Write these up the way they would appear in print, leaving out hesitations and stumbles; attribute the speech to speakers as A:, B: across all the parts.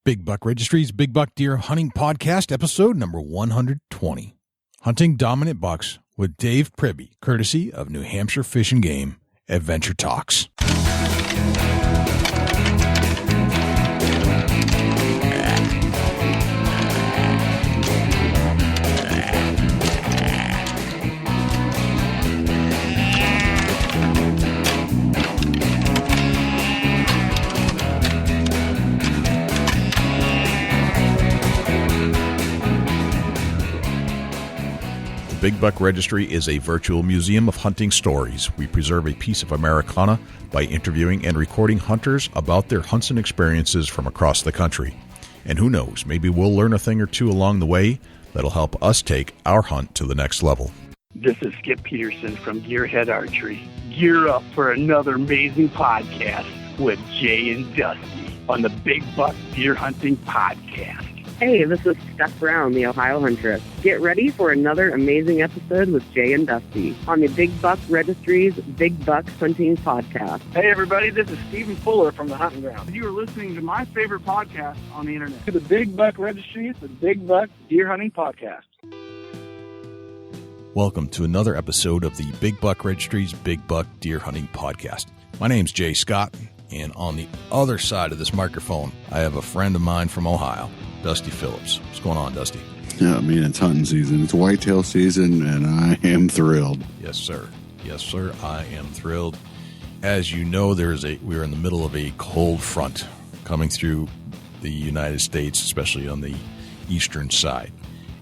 A: Big Buck Registry's Big Buck Deer Hunting Podcast, episode number 120. Hunting Dominant Bucks with Dave Priebe, courtesy of New Hampshire Fish and Game Adventure Talks. Big Buck Registry is a virtual museum of hunting stories. We preserve a piece of Americana by interviewing and recording hunters about their hunts and experiences from across the country. And who knows, maybe we'll learn a thing or two along the way that'll help us take our hunt to the next level.
B: This is Skip Peterson from Gearhead Archery. Gear up for another amazing podcast with Jay and Dusty on the Big Buck Deer Hunting Podcast.
C: Hey, this is Steph Brown, the Ohio Huntress. Get ready for another amazing episode with Jay and Dusty on the Big Buck Registry's Big Buck Hunting Podcast.
D: Hey, everybody, this is Stephen Fuller from the Hunting Ground. You are listening to my favorite podcast on the internet, the Big Buck Registry's the Big Buck Deer Hunting Podcast.
A: Welcome to another episode of the Big Buck Registry's Big Buck Deer Hunting Podcast. My name's Jay Scott, and on the other side of this microphone, I have a friend of mine from Ohio, Dusty Phillips. What's going on, Dusty?
E: Yeah, I mean, it's hunting season. It's whitetail season, and I am thrilled.
A: Yes, sir. Yes, sir. I am thrilled. As you know, we're in the middle of a cold front coming through the United States, especially on the eastern side.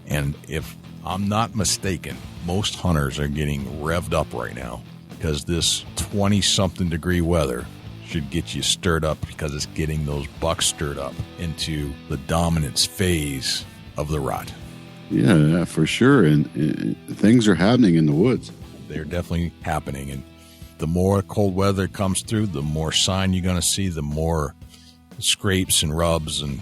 A: And if I'm not mistaken, most hunters are getting revved up right now because this 20-something degree weather should get you stirred up because it's getting those bucks stirred up into the dominance phase of the rut.
E: Yeah, for sure. And things are happening in the woods.
A: They're definitely happening. And the more cold weather comes through, the more sign you're going to see, the more scrapes and rubs. And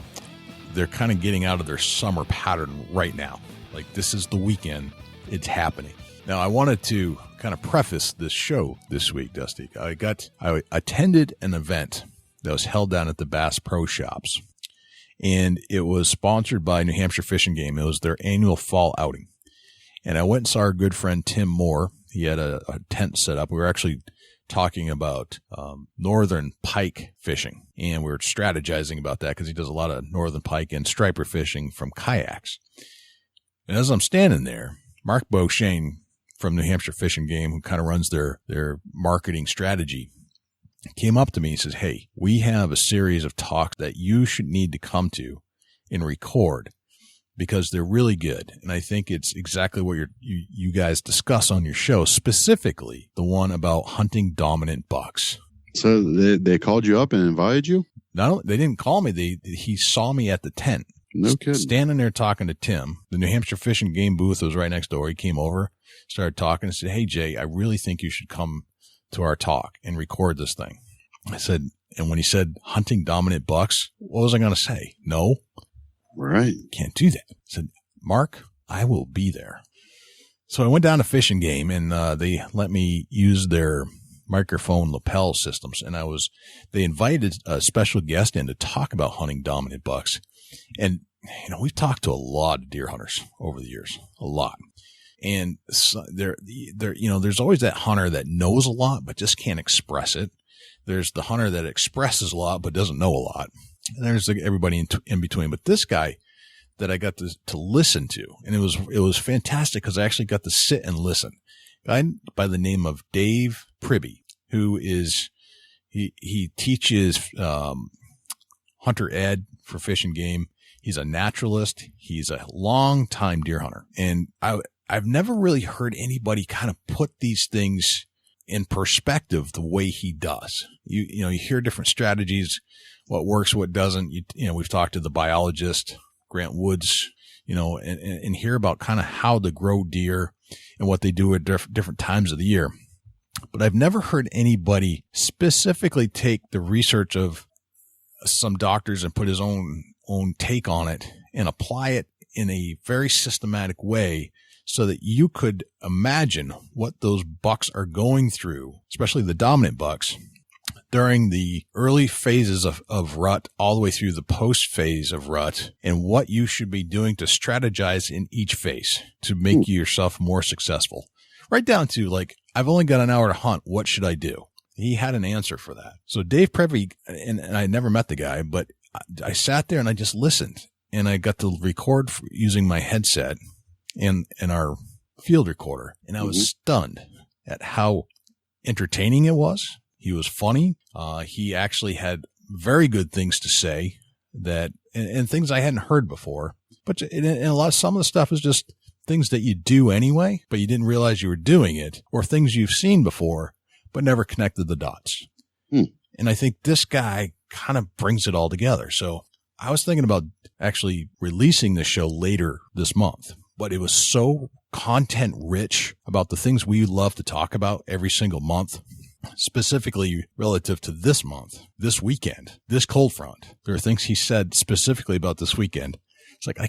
A: they're kind of getting out of their summer pattern right now. Like, this is the weekend. It's happening. Now, I wanted to kind of preface this show this week, Dusty. I attended an event that was held down at the Bass Pro Shops, and it was sponsored by New Hampshire Fish and Game. It was their annual fall outing, and I went and saw our good friend Tim Moore. He had a tent set up. We were actually talking about northern pike fishing, and we were strategizing about that because he does a lot of northern pike and striper fishing from kayaks. And as I'm standing there, Mark Beauchesne from New Hampshire Fish and Game, who kind of runs their marketing strategy, came up to me and says, "Hey, we have a series of talks that you should need to come to and record because they're really good. And I think it's exactly what you guys discuss on your show, specifically the one about hunting dominant bucks."
E: So they called you up and invited you?
A: No, they didn't call me. He saw me at the tent.
E: No kidding.
A: Standing there talking to Tim. The New Hampshire Fish and Game booth was right next door. He came over, started talking, and said, "Hey, Jay, I really think you should come to our talk and record this thing." I said, and when he said hunting dominant bucks, what was I going to say? No.
E: Right.
A: Can't do that. I said, "Mark, I will be there." So I went down to Fish and Game, and they let me use their microphone lapel systems. And they invited a special guest in to talk about hunting dominant bucks. And, we've talked to a lot of deer hunters over the years, a lot. And so there's always that hunter that knows a lot, but just can't express it. There's the hunter that expresses a lot, but doesn't know a lot. And there's everybody in between. But this guy that I got to listen to, and it was fantastic because I actually got to sit and listen. A guy by the name of Dave Priebe, who is, he teaches, hunter ed for Fish and Game. He's a naturalist. He's a long-time deer hunter. And I've never really heard anybody kind of put these things in perspective the way he does. You hear different strategies, what works, what doesn't. We've talked to the biologist, Grant Woods, and hear about kind of how to grow deer and what they do at different times of the year. But I've never heard anybody specifically take the research of some doctors and put his own take on it and apply it in a very systematic way so that you could imagine what those bucks are going through, especially the dominant bucks, during the early phases of rut all the way through the post phase of rut and what you should be doing to strategize in each phase to make yourself more successful. Right down to like, I've only got an hour to hunt. What should I do? He had an answer for that. So Dave Priebe, and I never met the guy, but I sat there and I just listened, and I got to record using my headset and our field recorder. And I was stunned at how entertaining it was. He was funny. He actually had very good things to say that, and things I hadn't heard before, but some of the stuff is just things that you do anyway, but you didn't realize you were doing it, or things you've seen before, but never connected the dots. And I think this guy kind of brings it all together. So I was thinking about actually releasing the show later this month, but it was so content rich about the things we love to talk about every single month, specifically relative to this month, this weekend, this cold front. There are things he said specifically about this weekend. It's like, I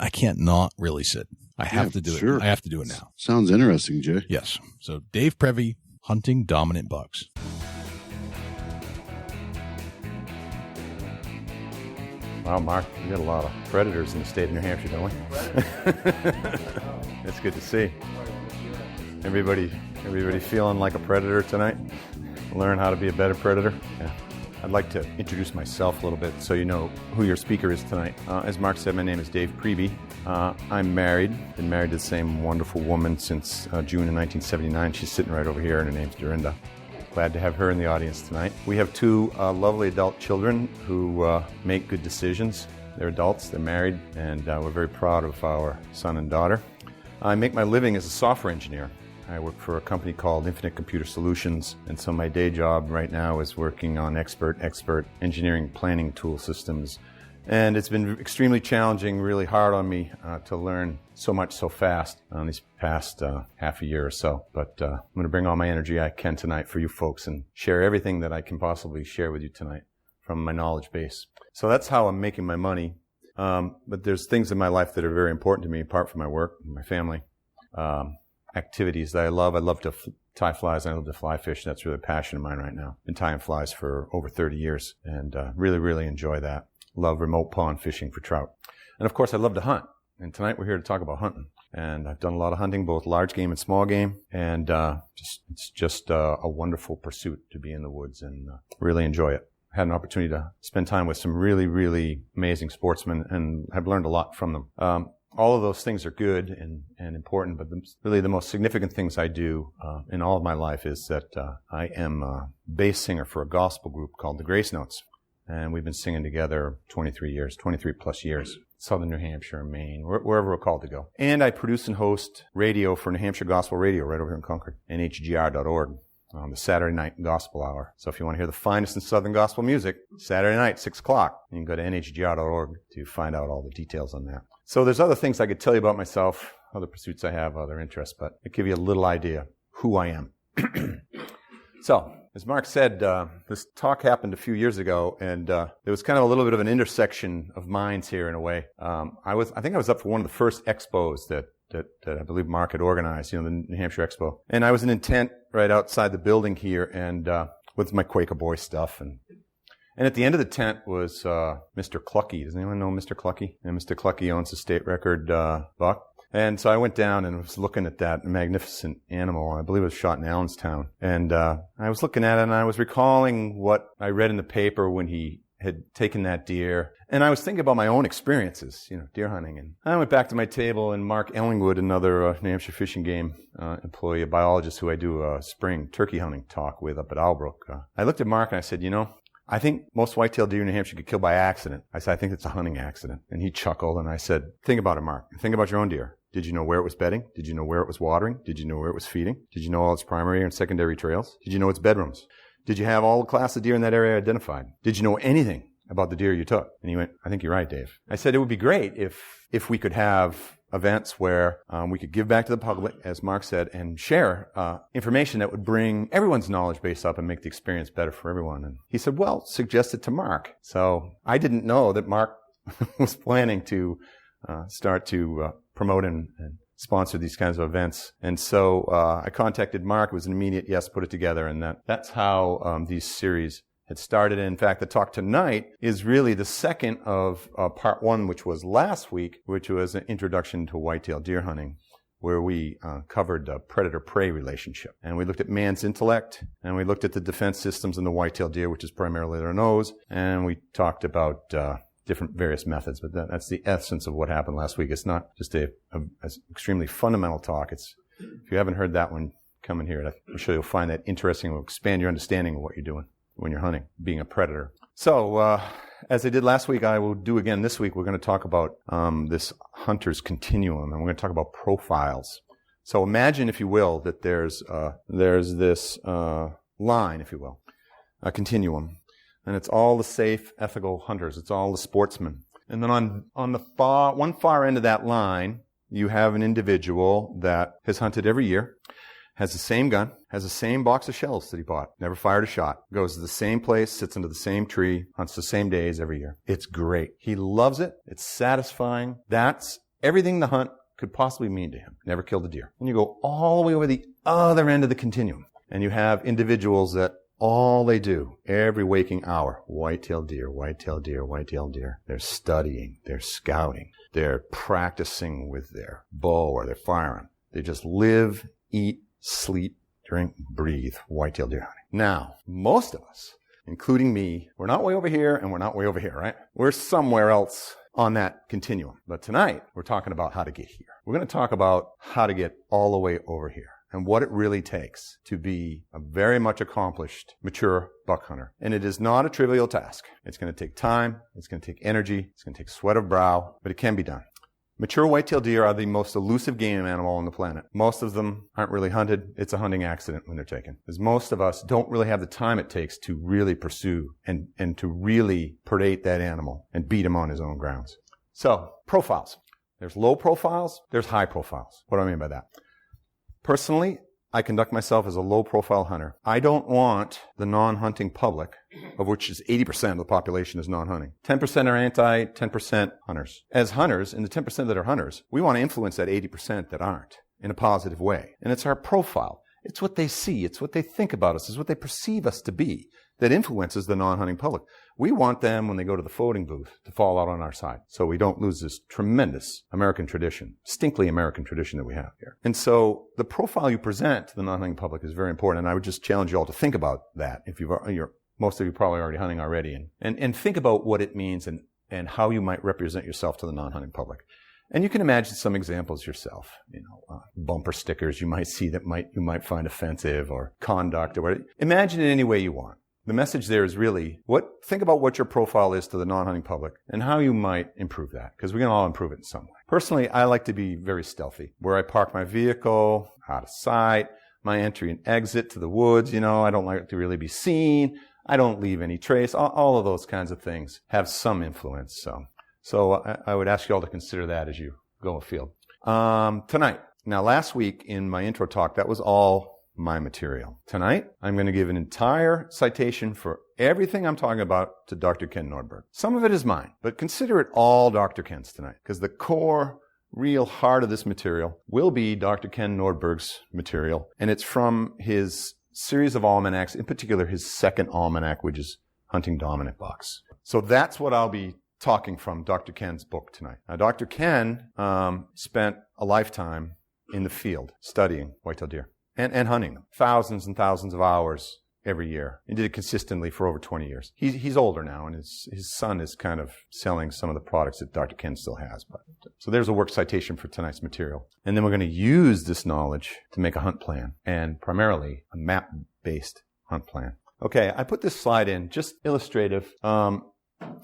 A: can't not release it. I have to do it. I have to do it now.
E: Sounds interesting, Jay.
A: Yes. So Dave Priebe, hunting dominant bucks.
F: Wow, Mark, we got a lot of predators in the state of New Hampshire, don't we? That's good to see. Everybody feeling like a predator tonight? Learn how to be a better predator? Yeah. I'd like to introduce myself a little bit so you know who your speaker is tonight. As Mark said, my name is Dave Priebe. I'm married. Been married to the same wonderful woman since June of 1979. She's sitting right over here, and her name's Dorinda. Glad to have her in the audience tonight. We have two lovely adult children who make good decisions. They're adults, they're married, and we're very proud of our son and daughter. I make my living as a software engineer. I work for a company called Infinite Computer Solutions, and so my day job right now is working on expert engineering planning tool systems. And it's been extremely challenging, really hard on me to learn so much so fast these past half a year or so. But I'm going to bring all my energy I can tonight for you folks and share everything that I can possibly share with you tonight from my knowledge base. So that's how I'm making my money. But there's things in my life that are very important to me, apart from my work, my family, activities that I love. I love to tie flies. I love to fly fish. That's really a passion of mine right now. Been tying flies for over 30 years and really, really enjoy that. Love remote pond fishing for trout. And of course, I love to hunt. And tonight we're here to talk about hunting. And I've done a lot of hunting, both large game and small game. And it's just a wonderful pursuit to be in the woods and really enjoy it. I had an opportunity to spend time with some really, really amazing sportsmen and have learned a lot from them. All of those things are good and important, but really the most significant things I do in all of my life is that I am a bass singer for a gospel group called the Grace Notes. And we've been singing together 23 plus years. Southern New Hampshire, Maine, wherever we're called to go. And I produce and host radio for New Hampshire Gospel Radio right over here in Concord, nhgr.org, on the Saturday night gospel hour. So if you want to hear the finest in Southern gospel music, Saturday night, 6 o'clock, you can go to nhgr.org to find out all the details on that. So there's other things I could tell you about myself, other pursuits I have, other interests, but I give you a little idea who I am. So, as Mark said, this talk happened a few years ago, and there was kind of a little bit of an intersection of minds here in a way. I think I was up for one of the first expos that I believe Mark had organized, the New Hampshire Expo. And I was in tent right outside the building here, and with my Quaker boy stuff. And at the end of the tent was Mr. Klucky. Does anyone know Mr. Klucky? And Mr. Klucky owns the state record buck. And so I went down and was looking at that magnificent animal. I believe it was shot in Allenstown. And I was looking at it, and I was recalling what I read in the paper when he had taken that deer. And I was thinking about my own experiences, deer hunting. And I went back to my table, and Mark Ellingwood, another New Hampshire Fish and Game employee, a biologist who I do a spring turkey hunting talk with up at Albrook. I looked at Mark and I said, I think most whitetail deer in New Hampshire get killed by accident. I said, I think it's a hunting accident. And he chuckled, and I said, think about it, Mark. Think about your own deer. Did you know where it was bedding? Did you know where it was watering? Did you know where it was feeding? Did you know all its primary and secondary trails? Did you know its bedrooms? Did you have all the class of deer in that area identified? Did you know anything about the deer you took? And he went, I think you're right, Dave. I said, it would be great if we could have events where we could give back to the public, as Mark said, and share information that would bring everyone's knowledge base up and make the experience better for everyone. And he said, well, suggest it to Mark. So I didn't know that Mark was planning to start to promote and sponsor these kinds of events. And so I contacted Mark. It was an immediate yes, put it together. And that's how these series had started. In fact, the talk tonight is really the second of part one, which was last week, which was an introduction to whitetail deer hunting, where we covered the predator-prey relationship. And we looked at man's intellect, and we looked at the defense systems in the whitetail deer, which is primarily their nose, and we talked about different various methods. But that's the essence of what happened last week. It's not just an extremely fundamental talk. If you haven't heard that one, come in here. I'm sure you'll find that interesting. It will expand your understanding of what you're doing when you're hunting, being a predator. So, as I did last week, I will do again this week. We're going to talk about this hunter's continuum, and we're going to talk about profiles. So imagine, if you will, that there's this line, if you will, a continuum, and it's all the safe, ethical hunters. It's all the sportsmen. And then on the one far end of that line, you have an individual that has hunted every year, has the same gun, has the same box of shells that he bought, never fired a shot, goes to the same place, sits under the same tree, hunts the same days every year. It's great. He loves it. It's satisfying. That's everything the hunt could possibly mean to him. Never killed a deer. And you go all the way over the other end of the continuum, and you have individuals that all they do every waking hour, whitetail deer, whitetail deer, whitetail deer. They're studying, they're scouting, they're practicing with their bow or their firearm. They just live, eat, sleep, drink, breathe whitetail deer hunting. Now, most of us, including me, we're not way over here and we're not way over here, right? We're somewhere else on that continuum. But tonight, we're talking about how to get here. We're going to talk about how to get all the way over here and what it really takes to be a very much accomplished, mature buck hunter. And it is not a trivial task. It's going to take time. It's going to take energy. It's going to take sweat of brow, but it can be done. Mature whitetail deer are the most elusive game animal on the planet. Most of them aren't really hunted. It's a hunting accident when they're taken. Because most of us don't really have the time it takes to really pursue and to really predate that animal and beat him on his own grounds. So, profiles. There's low profiles. There's high profiles. What do I mean by that? Personally, I conduct myself as a low-profile hunter. I don't want the non-hunting public, of which is 80% of the population is non-hunting. 10% are anti, 10% hunters. As hunters, in the 10% that are hunters, we want to influence that 80% that aren't in a positive way. And it's our profile. It's what they see. It's what they think about us. It's what they perceive us to be that influences the non-hunting public. We want them, when they go to the voting booth, to fall out on our side so we don't lose this tremendous American tradition, distinctly American tradition that we have here. And so the profile you present to the non-hunting public is very important, and I would just challenge you all to think about that. If most of you probably already hunting already, and think about what it means and how you might represent yourself to the non-hunting public. And you can imagine some examples yourself, bumper stickers you might see that you might find offensive, or conduct, or whatever. Imagine it any way you want. The message there is really, think about what your profile is to the non-hunting public and how you might improve that, because we can all improve it in some way. Personally, I like to be very stealthy. Where I park my vehicle, out of sight, my entry and exit to the woods, I don't like to really be seen. I don't leave any trace. All of those kinds of things have some influence. So I would ask you all to consider that as you go afield. Tonight. Now, last week in my intro talk, that was all my material. Tonight, I'm going to give an entire citation for everything I'm talking about to Dr. Ken Nordberg. Some of it is mine, but consider it all Dr. Ken's tonight, because the core, real heart of this material will be Dr. Ken Nordberg's material, and it's from his series of almanacs, in particular his second almanac, which is Hunting Dominant Bucks. So that's what I'll be talking from Dr. Ken's book tonight. Now, Dr. Ken spent a lifetime in the field studying whitetail deer. And hunting them. Thousands and thousands of hours every year. He did it consistently for over 20 years. He's older now, and his son is kind of selling some of the products that Dr. Ken still has. So there's a work citation for tonight's material. And then we're going to use this knowledge to make a hunt plan, and primarily a map-based hunt plan. Okay, I put this slide in, just illustrative.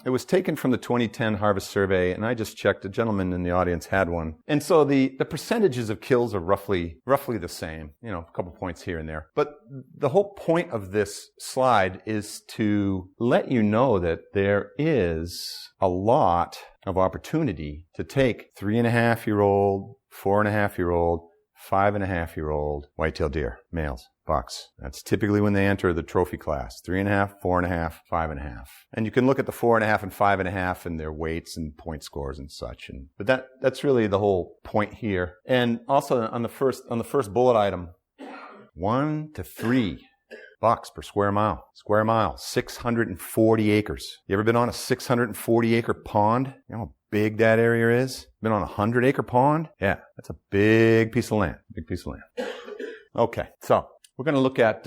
F: It was taken from the 2010 Harvest Survey, and I just checked. A gentleman in the audience had one. And so the percentages of kills are roughly the same, a couple points here and there. But the whole point of this slide is to let you know that there is a lot of opportunity to take 3.5-year-old, 4.5-year-old, 5.5-year-old whitetail deer, males, bucks. That's typically when they enter the trophy class, 3.5, 4.5, 5.5. And you can look at the 4.5 and 5.5 and their weights and point scores and such. But that's really the whole point here. And also on the first bullet item, 1 to 3 bucks per square mile. Square mile, 640 acres. You ever been on a 640 acre pond? You know how big that area is? Been on a 100 acre pond? Yeah, that's a big piece of land. Big piece of land. Okay, so we're going to look at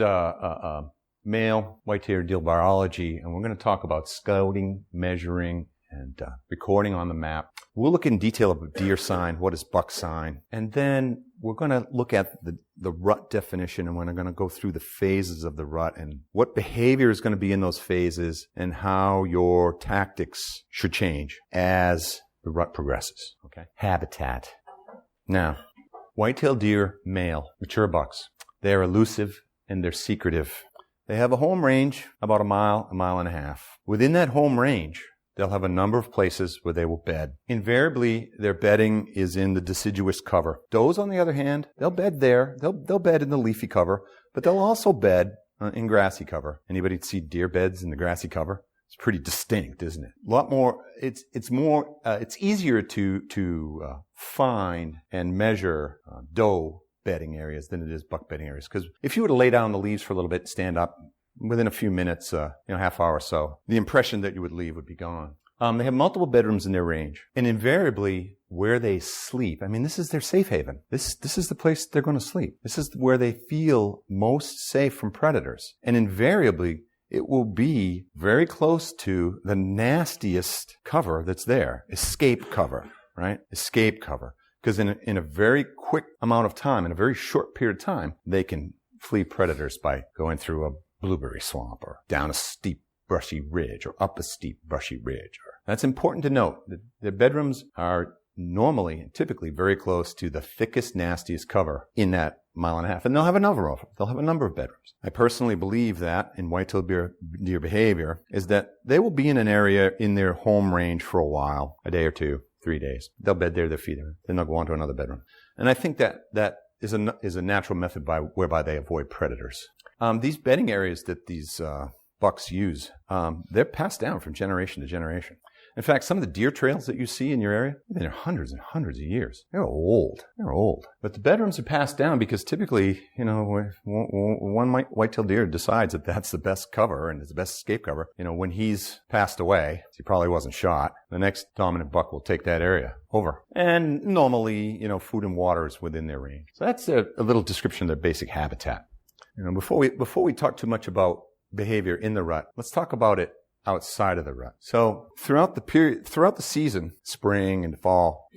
F: male whitetail deer biology, and we're going to talk about scouting, measuring, and recording on the map. We'll look in detail about deer sign, what is buck sign, and then we're going to look at the rut definition, and we're going to go through the phases of the rut and what behavior is going to be in those phases and how your tactics should change as the rut progresses. Okay. Habitat. Now, whitetail deer, male, mature bucks, they're elusive and they're secretive. They have a home range about a mile and a half. Within that home range, they'll have a number of places where they will bed. Invariably, their bedding is in the deciduous cover. Does, on the other hand, they'll bed there. They'll bed in the leafy cover, but they'll also bed in grassy cover. Anybody see deer beds in the grassy cover? It's pretty distinct, isn't it? A lot more. It's easier to find and measure doe bedding areas than it is buck bedding areas. Because if you were to lay down the leaves for a little bit, stand up, within a few minutes, half hour or so, the impression that you would leave would be gone. They have multiple bedrooms in their range, and invariably where they sleep, I mean, this is their safe haven. This is the place they're going to sleep. This is where they feel most safe from predators. And invariably, it will be very close to the nastiest cover that's there. Escape cover, right? Escape cover. Because in a very quick amount of time, in a very short period of time, they can flee predators by going through a blueberry swamp or down a steep brushy ridge or up a steep brushy ridge. That's important to note. The bedrooms are normally and typically very close to the thickest, nastiest cover in that mile and a half. And they'll have a number of them. They'll have a number of bedrooms. I personally believe that in whitetail deer behavior is that they will be in an area in their home range for a while, a day or two, 3 days. They'll bed there, they'll feed there. Then they'll go on to another bedroom. And I think that is a natural method whereby they avoid predators. These bedding areas that these bucks use, they're passed down from generation to generation. In fact, some of the deer trails that you see in your area, they're hundreds and hundreds of years. They're old. But the bedrooms are passed down because typically, one whitetail deer decides that that's the best cover and it's the best escape cover. When he's passed away, he probably wasn't shot. The next dominant buck will take that area over. And normally, food and water is within their range. So that's a little description of their basic habitat. Before we talk too much about behavior in the rut, let's talk about it outside of the rut. So throughout the season, spring and fall,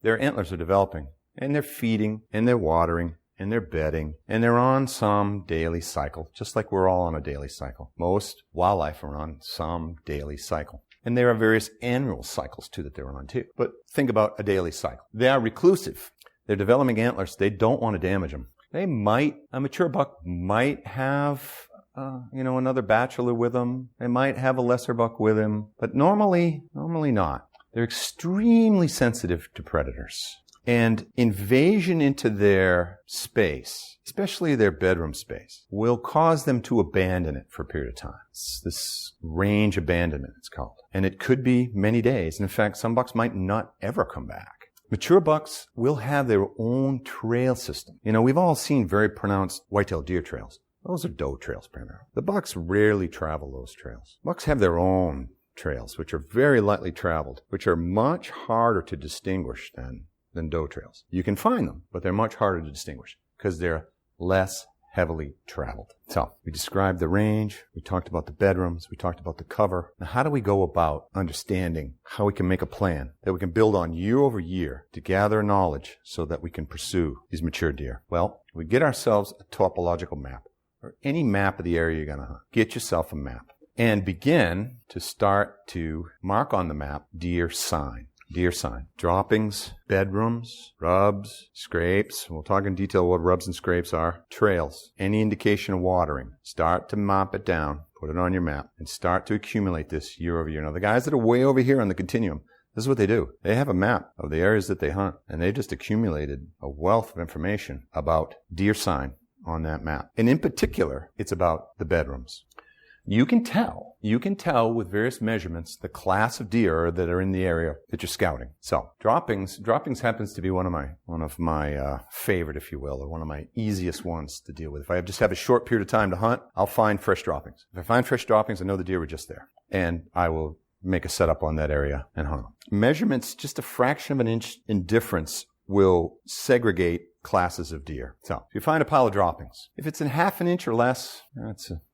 F: their antlers are developing and they're feeding and they're watering and they're bedding and they're on some daily cycle, just like we're all on a daily cycle. Most wildlife are on some daily cycle. And there are various annual cycles too that they're on too. But think about a daily cycle. They are reclusive. They're developing antlers. They don't want to damage them. A mature buck might have another bachelor with them. They might have a lesser buck with him, but normally not. They're extremely sensitive to predators. And invasion into their space, especially their bedroom space, will cause them to abandon it for a period of time. It's this range abandonment, it's called. And it could be many days. And in fact, some bucks might not ever come back. Mature bucks will have their own trail system. We've all seen very pronounced whitetail deer trails. Those are doe trails primarily. The bucks rarely travel those trails. Bucks have their own trails, which are very lightly traveled, which are much harder to distinguish than doe trails. You can find them, but they're much harder to distinguish because they're less heavily traveled. So we described the range, we talked about the bedrooms, we talked about the cover. Now how do we go about understanding how we can make a plan that we can build on year over year to gather knowledge so that we can pursue these mature deer? Well, we get ourselves a topological map or any map of the area you're going to hunt. Get yourself a map and begin to start to mark on the map deer sign. Deer sign. Droppings, bedrooms, rubs, scrapes. We'll talk in detail what rubs and scrapes are. Trails. Any indication of watering. Start to mop it down. Put it on your map. And start to accumulate this year over year. Now, the guys that are way over here on the Continuum, this is what they do. They have a map of the areas that they hunt. And they just accumulated a wealth of information about deer sign on that map. And in particular, it's about the bedrooms. You can tell with various measurements the class of deer that are in the area that you're scouting. So droppings happens to be one of my favorite, if you will, or one of my easiest ones to deal with. If I just have a short period of time to hunt, I'll find fresh droppings. If I find fresh droppings, I know the deer were just there, and I will make a setup on that area and hunt them. Measurements, just a fraction of an inch in difference, will segregate classes of deer. So if you find a pile of droppings, if it's in half an inch or less,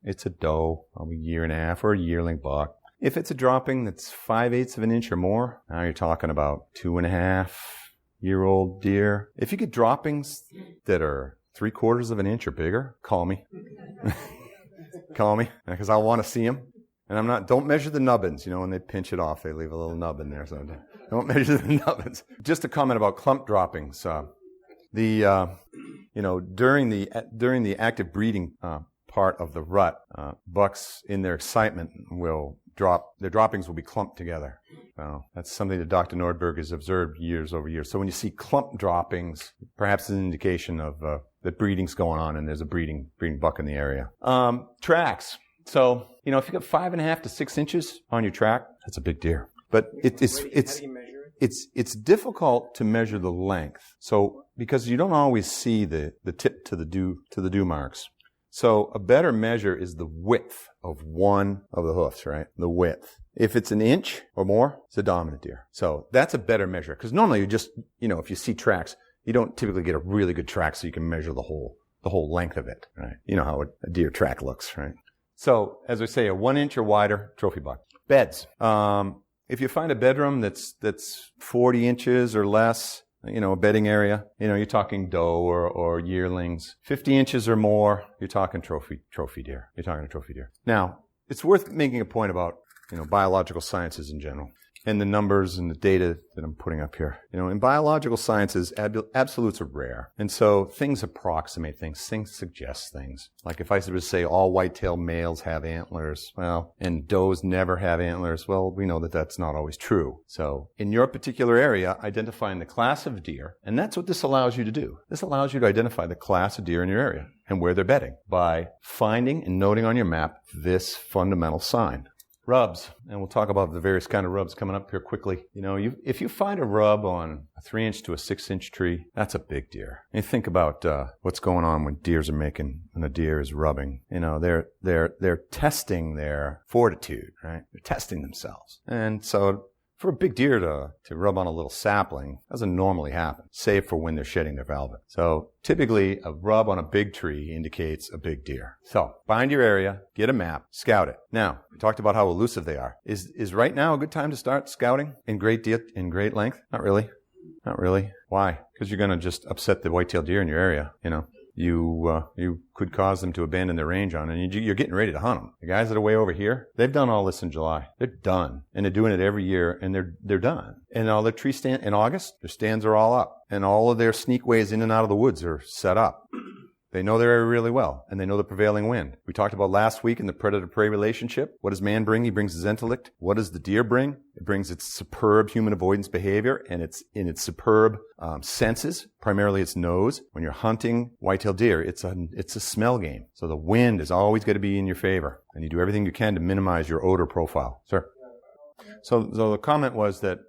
F: it's a doe, probably a year and a half, or a yearling buck. If it's a dropping that's 5/8 of an inch or more, now you're talking about 2.5-year-old deer. If you get droppings that are 3/4 of an inch or bigger, call me. Call me, because I'll want to see them. And don't measure the nubbins. When they pinch it off, they leave a little nubbin there. So don't measure the nubbins. Just a comment about clump droppings. During the active breeding part of the rut, bucks in their excitement their droppings will be clumped together. That's something that Dr. Nordberg has observed years over years. So when you see clump droppings, perhaps it's an indication of that breeding's going on and there's a breeding buck in the area. Tracks. So, if you got 5.5 to 6 inches on your track, that's a big deer. But
G: How do you measure it?
F: It's difficult to measure the length. So because you don't always see the tip to the dew marks. So a better measure is the width of one of the hoofs, right? The width. If it's an inch or more, it's a dominant deer. So that's a better measure. Because normally you just, if you see tracks, you don't typically get a really good track so you can measure the whole length of it, right? You know how a deer track looks, right? So, as I say, a 1 inch or wider trophy buck. Beds. If you find a bedroom that's 40 inches or less, a bedding area, you're talking doe or yearlings. 50 inches or more, you're talking trophy deer. You're talking a trophy deer. Now, it's worth making a point about, biological sciences in general. And the numbers and the data that I'm putting up here. In biological sciences, absolutes are rare. And so things approximate things. Things suggest things. Like if I were to say all whitetail males have antlers, and does never have antlers, we know that that's not always true. So in your particular area, identifying the class of deer, and that's what this allows you to do. This allows you to identify the class of deer in your area and where they're bedding by finding and noting on your map this fundamental sign. Rubs, and we'll talk about the various kind of rubs coming up here quickly. If you find a rub on a 3-inch to a 6-inch tree, that's a big deer. And you think about what's going on when when a deer is rubbing. They're testing their fortitude, right? They're testing themselves, and so for a big deer to rub on a little sapling doesn't normally happen, save for when they're shedding their velvet. So typically a rub on a big tree indicates a big deer. So find your area, get a map, scout it. Now, we talked about how elusive they are. Is right now a good time to start scouting in great length? Not really. Why? Because you're going to just upset the whitetail deer in your area, You could cause them to abandon their range on, and you're getting ready to hunt them. The guys that are way over here, they've done all this in July. They're done, and they're doing it every year, and they're done. And all their tree stand in August, their stands are all up, and all of their sneak ways in and out of the woods are set up. They know their area really well, and they know the prevailing wind. We talked about last week in the predator-prey relationship. What does man bring? He brings his intellect. What does the deer bring? It brings its superb human avoidance behavior and its superb senses, primarily its nose. When you're hunting whitetail deer, it's a smell game. So the wind is always going to be in your favor, and you do everything you can to minimize your odor profile. Sir? So the comment was that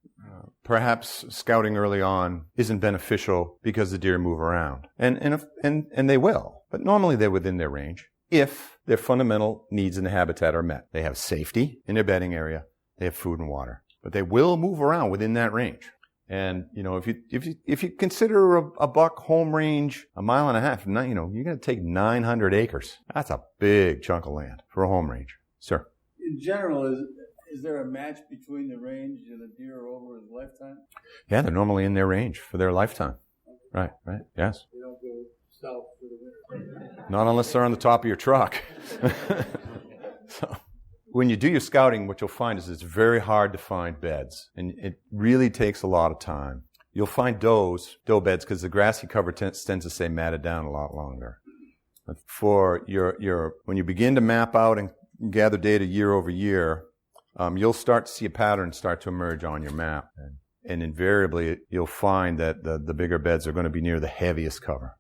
F: perhaps scouting early on isn't beneficial because the deer move around. And they will. But normally they're within their range if their fundamental needs in the habitat are met. They have safety in their bedding area. They have food and water. But they will move around within that range. And, if you consider a buck home range 1.5 miles, you're going to take 900 acres. That's a big chunk of land for a home range. Sir?
G: In general, is there a match between the range and a deer over his lifetime?
F: Yeah, they're normally in their range for their lifetime. Right, yes.
G: They don't go south for the winter.
F: Not unless they're on the top of your truck. So, when you do your scouting, what you'll find is it's very hard to find beds, and it really takes a lot of time. You'll find doe beds because the grassy cover tends to stay matted down a lot longer. But for when you begin to map out and gather data year over year, you'll start to see a pattern start to emerge on your map. And invariably, you'll find that the bigger beds are going to be near the heaviest cover,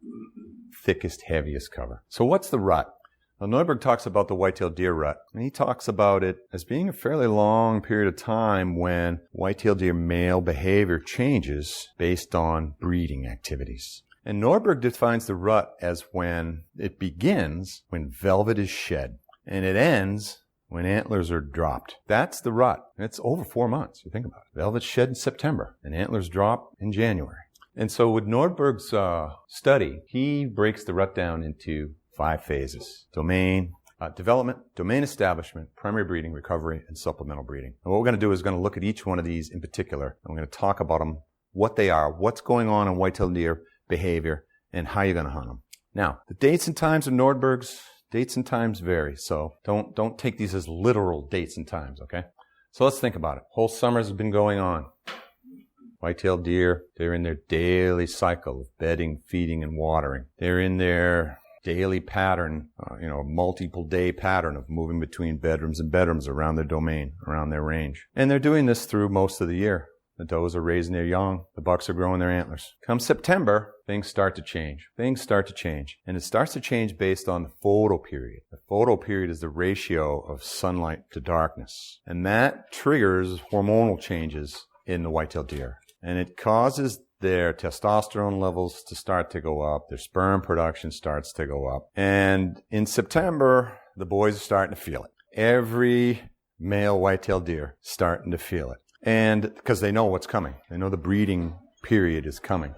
F: thickest, heaviest cover. So what's the rut? Now, Nordberg talks about the whitetail deer rut, and he talks about it as being a fairly long period of time when whitetail deer male behavior changes based on breeding activities. And Nordberg defines the rut as when it begins when velvet is shed, and it ends when antlers are dropped. That's the rut. It's over 4 months, you think about it. Velvet's shed in September, and antlers drop in January. And so with Nordberg's study, he breaks the rut down into 5 phases: domain development, domain establishment, primary breeding, recovery, and supplemental breeding. And what we're going to do is going to look at each one of these in particular. I'm going to talk about them, what they are, what's going on in whitetail deer behavior, and how you're going to hunt them. Now, the dates and times of Nordberg's dates and times vary, so don't take these as literal dates and times, okay? So let's think about it. Whole summer has been going on. Whitetail deer, they're in their daily cycle of bedding, feeding, and watering. They're in their daily pattern, multiple day pattern of moving between bedrooms and bedrooms around their domain, around their range. And they're doing this through most of the year. The does are raising their young. The bucks are growing their antlers. Come September, things start to change. And it starts to change based on the photoperiod. The photoperiod is the ratio of sunlight to darkness. And that triggers hormonal changes in the whitetail deer. And it causes their testosterone levels to start to go up. Their sperm production starts to go up. And in September, the boys are starting to feel it. Every male whitetail deer starting to feel it. And because they know what's coming. They know the breeding period is coming.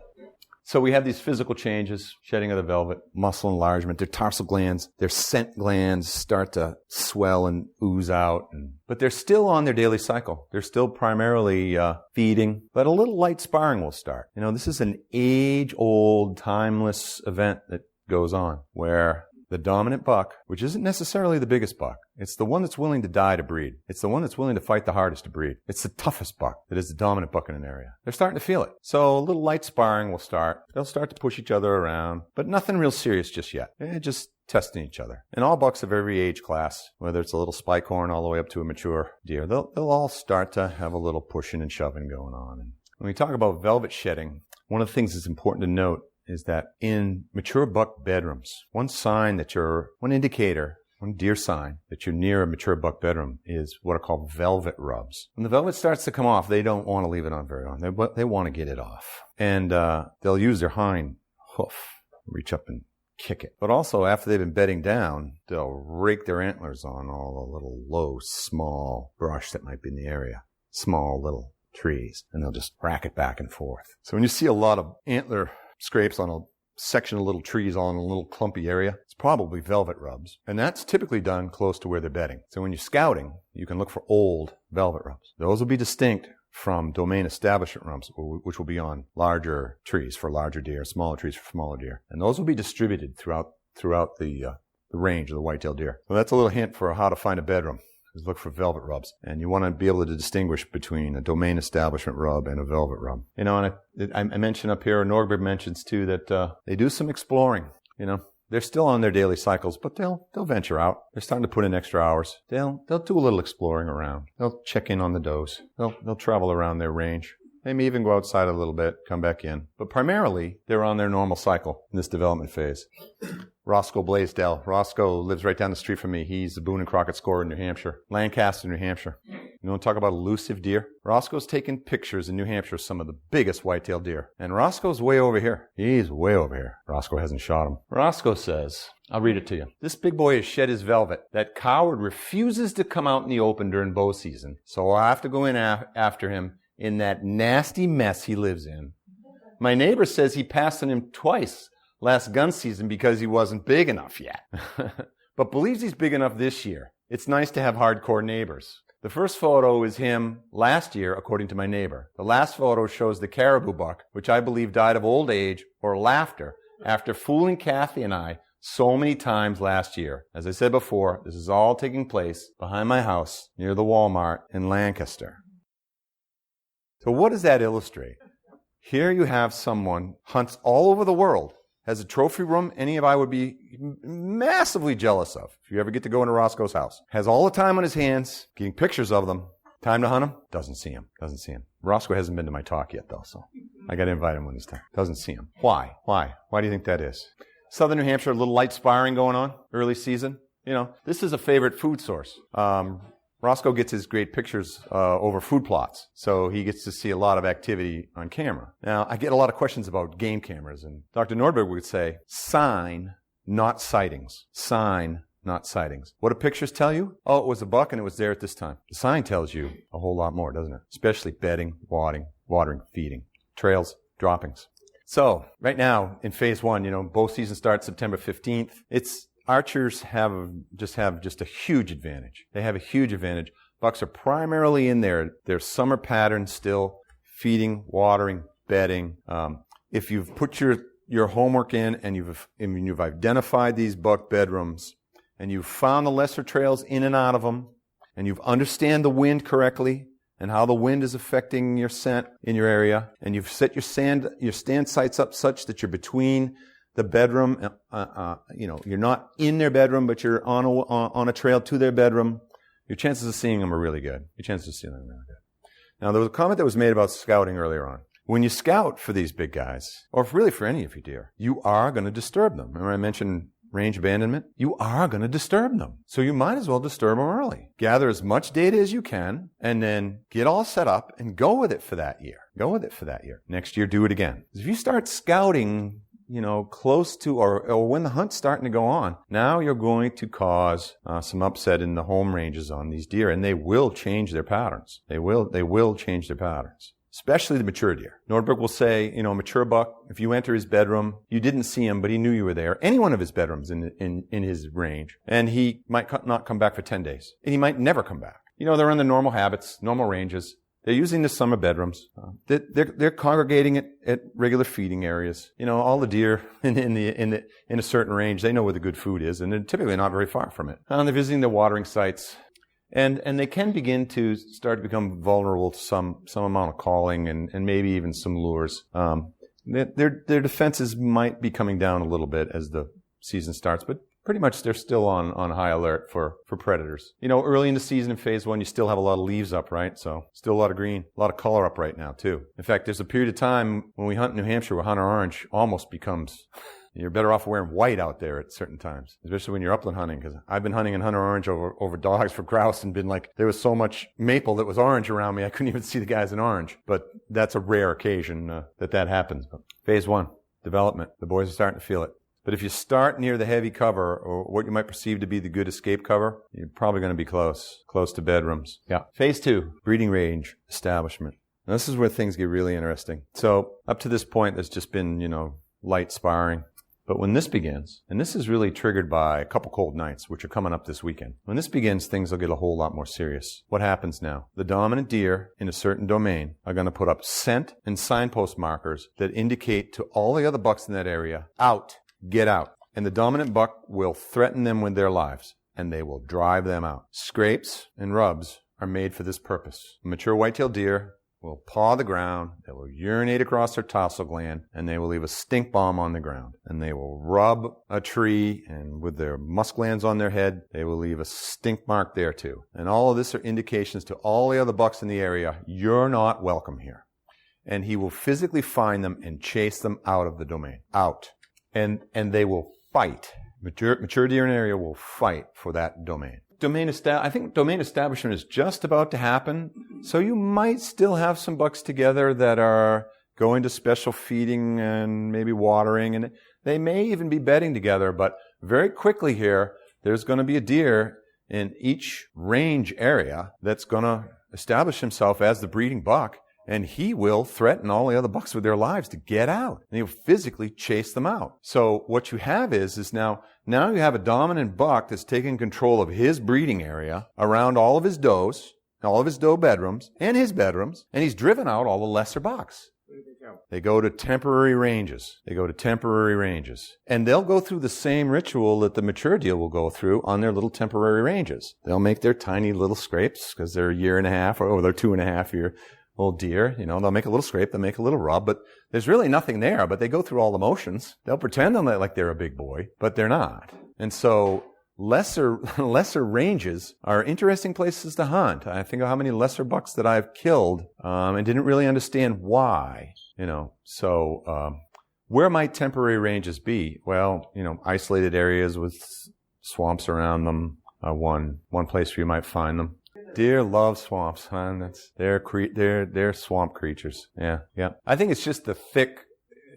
F: So we have these physical changes, shedding of the velvet, muscle enlargement, their tarsal glands, their scent glands start to swell and ooze out. But they're still on their daily cycle. They're still primarily feeding, but a little light sparring will start. This is an age-old, timeless event that goes on where the dominant buck, which isn't necessarily the biggest buck, it's the one that's willing to die to breed. It's the one that's willing to fight the hardest to breed. It's the toughest buck that is the dominant buck in an area. They're starting to feel it. So a little light sparring will start. They'll start to push each other around, but nothing real serious just yet. They're just testing each other. And all bucks of every age class, whether it's a little spike horn all the way up to a mature deer, they'll all start to have a little pushing and shoving going on. And when we talk about velvet shedding, one of the things that's important to note is that in mature buck bedrooms, one indicator, one deer sign that you're near a mature buck bedroom is what are called velvet rubs. When the velvet starts to come off, they don't want to leave it on very long. They want to get it off. And they'll use their hind hoof, reach up and kick it. But also, after they've been bedding down, they'll rake their antlers on all the little low, small brush that might be in the area. Small little trees. And they'll just rack it back and forth. So when you see a lot of antler scrapes on a section of little trees all in a little clumpy area, it's probably velvet rubs. And that's typically done close to where they're bedding. So when you're scouting, you can look for old velvet rubs. Those will be distinct from domain establishment rubs, which will be on larger trees for larger deer, smaller trees for smaller deer. And those will be distributed throughout the range of the whitetail deer. So that's a little hint for how to find a bedroom. Look for velvet rubs. And you want to be able to distinguish between a domain establishment rub and a velvet rub. And I mentioned up here, Nordberg mentions too, that they do some exploring. They're still on their daily cycles, but they'll venture out. They're starting to put in extra hours. They'll do a little exploring around. They'll check in on the does. They'll travel around their range. They may even go outside a little bit, come back in. But primarily, they're on their normal cycle in this development phase. Roscoe Blaisdell. Roscoe lives right down the street from me. He's the Boone and Crockett scorer in New Hampshire. Lancaster, New Hampshire. You want to talk about elusive deer? Roscoe's taken pictures in New Hampshire of some of the biggest whitetail deer. And Roscoe's way over here. He's way over here. Roscoe hasn't shot him. Roscoe says, I'll read it to you. This big boy has shed his velvet. That coward refuses to come out in the open during bow season. So I'll have to go in after him in that nasty mess he lives in. My neighbor says he passed on him twice last gun season because he wasn't big enough yet. But believes he's big enough this year. It's nice to have hardcore neighbors. The first photo is him last year, according to my neighbor. The last photo shows the caribou buck, which I believe died of old age or laughter after fooling Kathy and I so many times last year. As I said before, this is all taking place behind my house near the Walmart in Lancaster. So what does that illustrate? Here you have someone hunts all over the world, has a trophy room any of I would be massively jealous of if you ever get to go into Roscoe's house. Has all the time on his hands, getting pictures of them. Time to hunt him? Doesn't see him. Roscoe hasn't been to my talk yet, though, so I got to invite him one this time. Doesn't see him. Why? Why do you think that is? Southern New Hampshire, a little light sparring going on, early season. This is a favorite food source. Roscoe gets his great pictures over food plots, so he gets to see a lot of activity on camera. Now, I get a lot of questions about game cameras, and Dr. Nordberg would say, sign, not sightings. Sign, not sightings. What do pictures tell you? Oh, it was a buck and it was there at this time. The sign tells you a whole lot more, doesn't it? Especially bedding, watering, feeding, trails, droppings. So, right now, in phase 1, bow season starts September 15th. Archers have just a huge advantage. They have a huge advantage. Bucks are primarily in their summer pattern still, feeding, watering, bedding. If you've put your homework in and you've identified these buck bedrooms and you've found the lesser trails in and out of them and you've understand the wind correctly and how the wind is affecting your scent in your area, and you've set your stand sites up such that you're between the bedroom, you're not in their bedroom, but you're on a trail to their bedroom, your chances of seeing them are really good. Now, there was a comment that was made about scouting earlier on. When you scout for these big guys, or really for any of your deer, you are going to disturb them. Remember I mentioned range abandonment? You are going to disturb them. So you might as well disturb them early. Gather as much data as you can, and then get all set up and go with it for that year. Next year, do it again. If you start scouting close to or when the hunt's starting to go on, now you're going to cause some upset in the home ranges on these deer, and they will change their patterns. They will change their patterns, especially the mature deer. Nordberg will say, a mature buck, if you enter his bedroom, you didn't see him, but he knew you were there. Any one of his bedrooms in his range, and he might not come back for 10 days, and he might never come back. They're in the normal habits, normal ranges. They're using the summer bedrooms. They're congregating at regular feeding areas. All the deer in a certain range, they know where the good food is, and they're typically not very far from it. And they're visiting the watering sites, and they can begin to start to become vulnerable to some amount of calling and maybe even some lures. Their defenses might be coming down a little bit as the season starts, but pretty much they're still on high alert for predators. Early in the season in phase 1, you still have a lot of leaves up, right? So still a lot of green, a lot of color up right now too. In fact, there's a period of time when we hunt in New Hampshire where hunter orange almost becomes, you're better off wearing white out there at certain times, especially when you're upland hunting, because I've been hunting in hunter orange over dogs for grouse and been like, there was so much maple that was orange around me, I couldn't even see the guys in orange. But that's a rare occasion that happens. But phase 1, development. The boys are starting to feel it. But if you start near the heavy cover, or what you might perceive to be the good escape cover, you're probably going to be close to bedrooms. Yeah. Phase 2, breeding range establishment. Now, this is where things get really interesting. So up to this point, there's just been, light sparring. But when this begins, and this is really triggered by a couple cold nights, which are coming up this weekend. When this begins, things will get a whole lot more serious. What happens now? The dominant deer in a certain domain are going to put up scent and signpost markers that indicate to all the other bucks in that area, out, get out. And the dominant buck will threaten them with their lives, and they will drive them out. Scrapes and rubs are made for this purpose. A mature whitetail deer will paw the ground, they will urinate across their tarsal gland, and they will leave a stink bomb on the ground. And they will rub a tree, and with their musk glands on their head, they will leave a stink mark there too. And all of this are indications to all the other bucks in the area, you're not welcome here. And he will physically find them and chase them out of the domain. Out. And they will fight. Mature deer in an area will fight for that domain. I think domain establishment is just about to happen, so you might still have some bucks together that are going to special feeding and maybe watering, and they may even be bedding together, but very quickly here, there's going to be a deer in each range area that's going to establish himself as the breeding buck, and he will threaten all the other bucks with their lives to get out. And he'll physically chase them out. So what you have is now you have a dominant buck that's taking control of his breeding area around all of his does, all of his doe bedrooms, and his bedrooms, and he's driven out all the lesser bucks. Where do they go? They go to temporary ranges. And they'll go through the same ritual that the mature deer will go through on their little temporary ranges. They'll make their tiny little scrapes because they're a year and a half, or they're 2.5 year old deer, they'll make a little scrape, they'll make a little rub, but there's really nothing there, but they go through all the motions. They'll pretend like they're a big boy, but they're not. And so lesser ranges are interesting places to hunt. I think of how many lesser bucks that I've killed, and didn't really understand why, So, where might temporary ranges be? Well, isolated areas with swamps around them. One place where you might find them. Deer love swamps, huh? They're swamp creatures. Yeah. I think it's just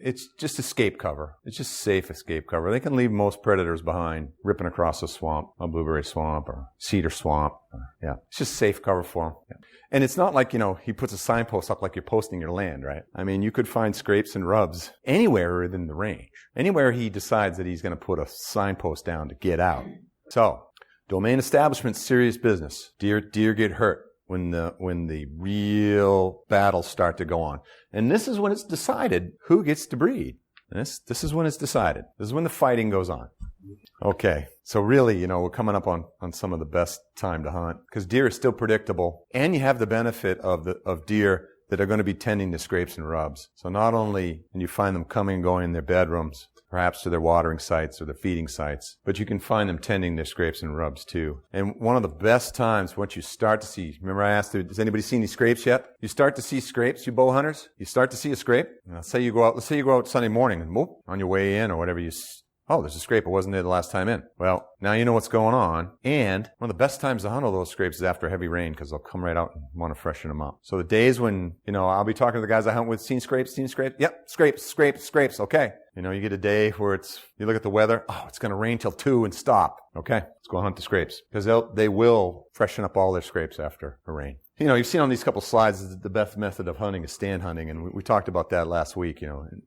F: it's just escape cover. It's just safe escape cover. They can leave most predators behind, ripping across a swamp, a blueberry swamp or cedar swamp. It's just safe cover for them. Yeah. And it's not like, he puts a signpost up like you're posting your land, right? I mean, you could find scrapes and rubs anywhere within the range. Anywhere he decides that he's going to put a signpost down to get out. So, domain establishment's serious business. Deer get hurt when the real battles start to go on. And this is when it's decided who gets to breed. This is when it's decided. This is when the fighting goes on. Okay, so really, we're coming up on some of the best time to hunt because deer is still predictable, and you have the benefit of deer that are going to be tending to scrapes and rubs. So not only can you find them coming and going in their bedrooms, perhaps to their watering sites or their feeding sites, but you can find them tending their scrapes and rubs too. And one of the best times once you start to see, remember I asked, has anybody seen any scrapes yet? You start to see scrapes, you bow hunters, you start to see a scrape. Let's say you go out Sunday morning and whoop, on your way in or whatever there's a scrape. It wasn't there the last time in. Well, now you know what's going on. And one of the best times to hunt all those scrapes is after heavy rain because they'll come right out and want to freshen them up. So the days when, I'll be talking to the guys I hunt with, seen scrapes? Yep, scrapes. Okay. You get a day where you look at the weather. Oh, it's going to rain till 2 and stop. Okay. Let's go hunt the scrapes because they will freshen up all their scrapes after a rain. You've seen on these couple slides the best method of hunting is stand hunting, and we talked about that last week.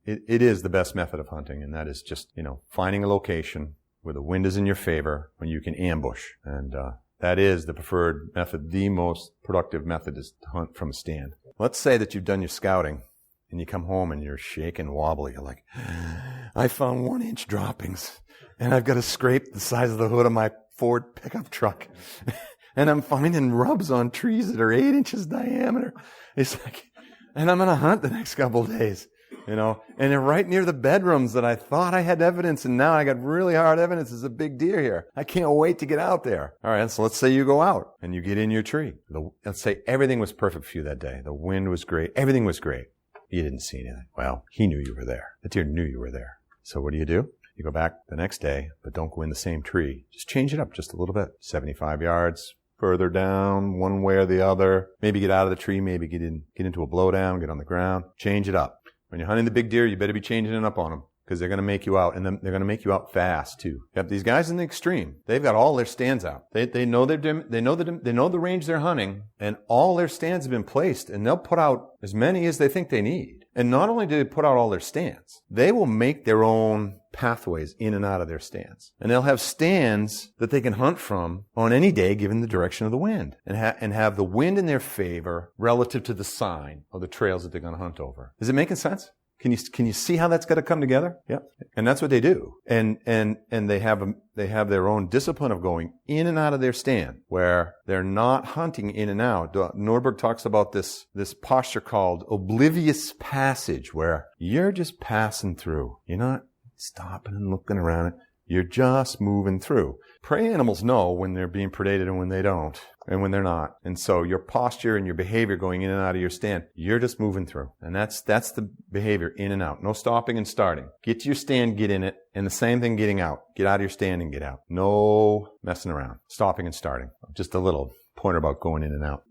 F: It is the best method of hunting, and that is just, finding a location where the wind is in your favor when you can ambush. And that is the preferred method. The most productive method is to hunt from a stand. Let's say that you've done your scouting and you come home and you're shaking wobbly. You're like, I found 1-inch droppings and I've got a scrape the size of the hood of my Ford pickup truck. And I'm finding rubs on trees that are 8 inches diameter. It's like, and I'm going to hunt the next couple of days, and they're right near the bedrooms that I thought I had evidence. And now I got really hard evidence. There's a big deer here. I can't wait to get out there. All right. So let's say you go out and you get in your tree. Let's say everything was perfect for you that day. The wind was great. Everything was great. You didn't see anything. Well, he knew you were there. The deer knew you were there. So what do? You go back the next day, but don't go in the same tree. Just change it up just a little bit. 75 yards. Further down, one way or the other. Maybe get out of the tree, maybe get into a blowdown, get on the ground. Change it up. When you're hunting the big deer, you better be changing it up on them because they're going to make you out, and they're going to make you out fast too. You have these guys in the extreme. They've got all their stands out. They know the range they're hunting, and all their stands have been placed, and they'll put out as many as they think they need. And not only do they put out all their stands, they will make their own pathways in and out of their stands. And they'll have stands that they can hunt from on any day given the direction of the wind and have the wind in their favor relative to the sign of the trails that they're going to hunt over. Is it making sense? Can you see how that's got to come together? Yeah. And that's what they do. And they have their own discipline of going in and out of their stand where they're not hunting in and out. Nordberg talks about this posture called oblivious passage where you're just passing through. You're not stopping and looking around. You're just moving through. Prey animals know when they're being predated and when they don't, and when they're not. And so your posture and your behavior going in and out of your stand, you're just moving through. And that's the behavior in and out. No stopping and starting. Get to your stand, get in it, and the same thing getting out. Get out of your stand and get out. No messing around. Stopping and starting. Just a little pointer about going in and out.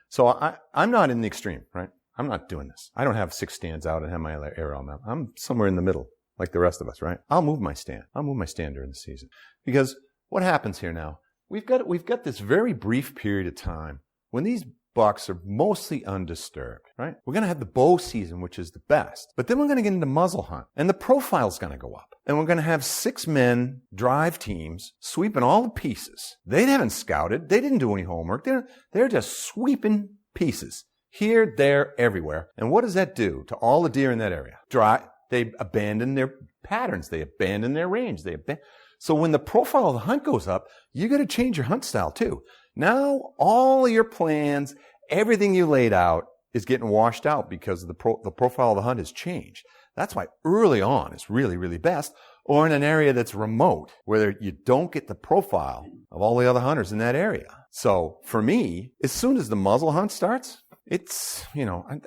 F: So I'm not in the extreme, right? I'm not doing this. I don't have 6 stands out and have my arrow mount. I'm somewhere in the middle. Like the rest of us, right? I'll move my stand during the season. Because what happens here now? We've got this very brief period of time when these bucks are mostly undisturbed, right? We're going to have the bow season, which is the best. But then we're going to get into muzzle hunt. And the profile's going to go up. And we're going to have 6 men drive teams sweeping all the pieces. They haven't scouted. They didn't do any homework. They're just sweeping pieces. Here, there, everywhere. And what does that do to all the deer in that area? They abandon their patterns. They abandon their range. So when the profile of the hunt goes up, you got to change your hunt style too. Now all of your plans, everything you laid out is getting washed out because the profile of the hunt has changed. That's why early on is really, really best, or in an area that's remote where you don't get the profile of all the other hunters in that area. So for me, as soon as the muzzle hunt starts, it's,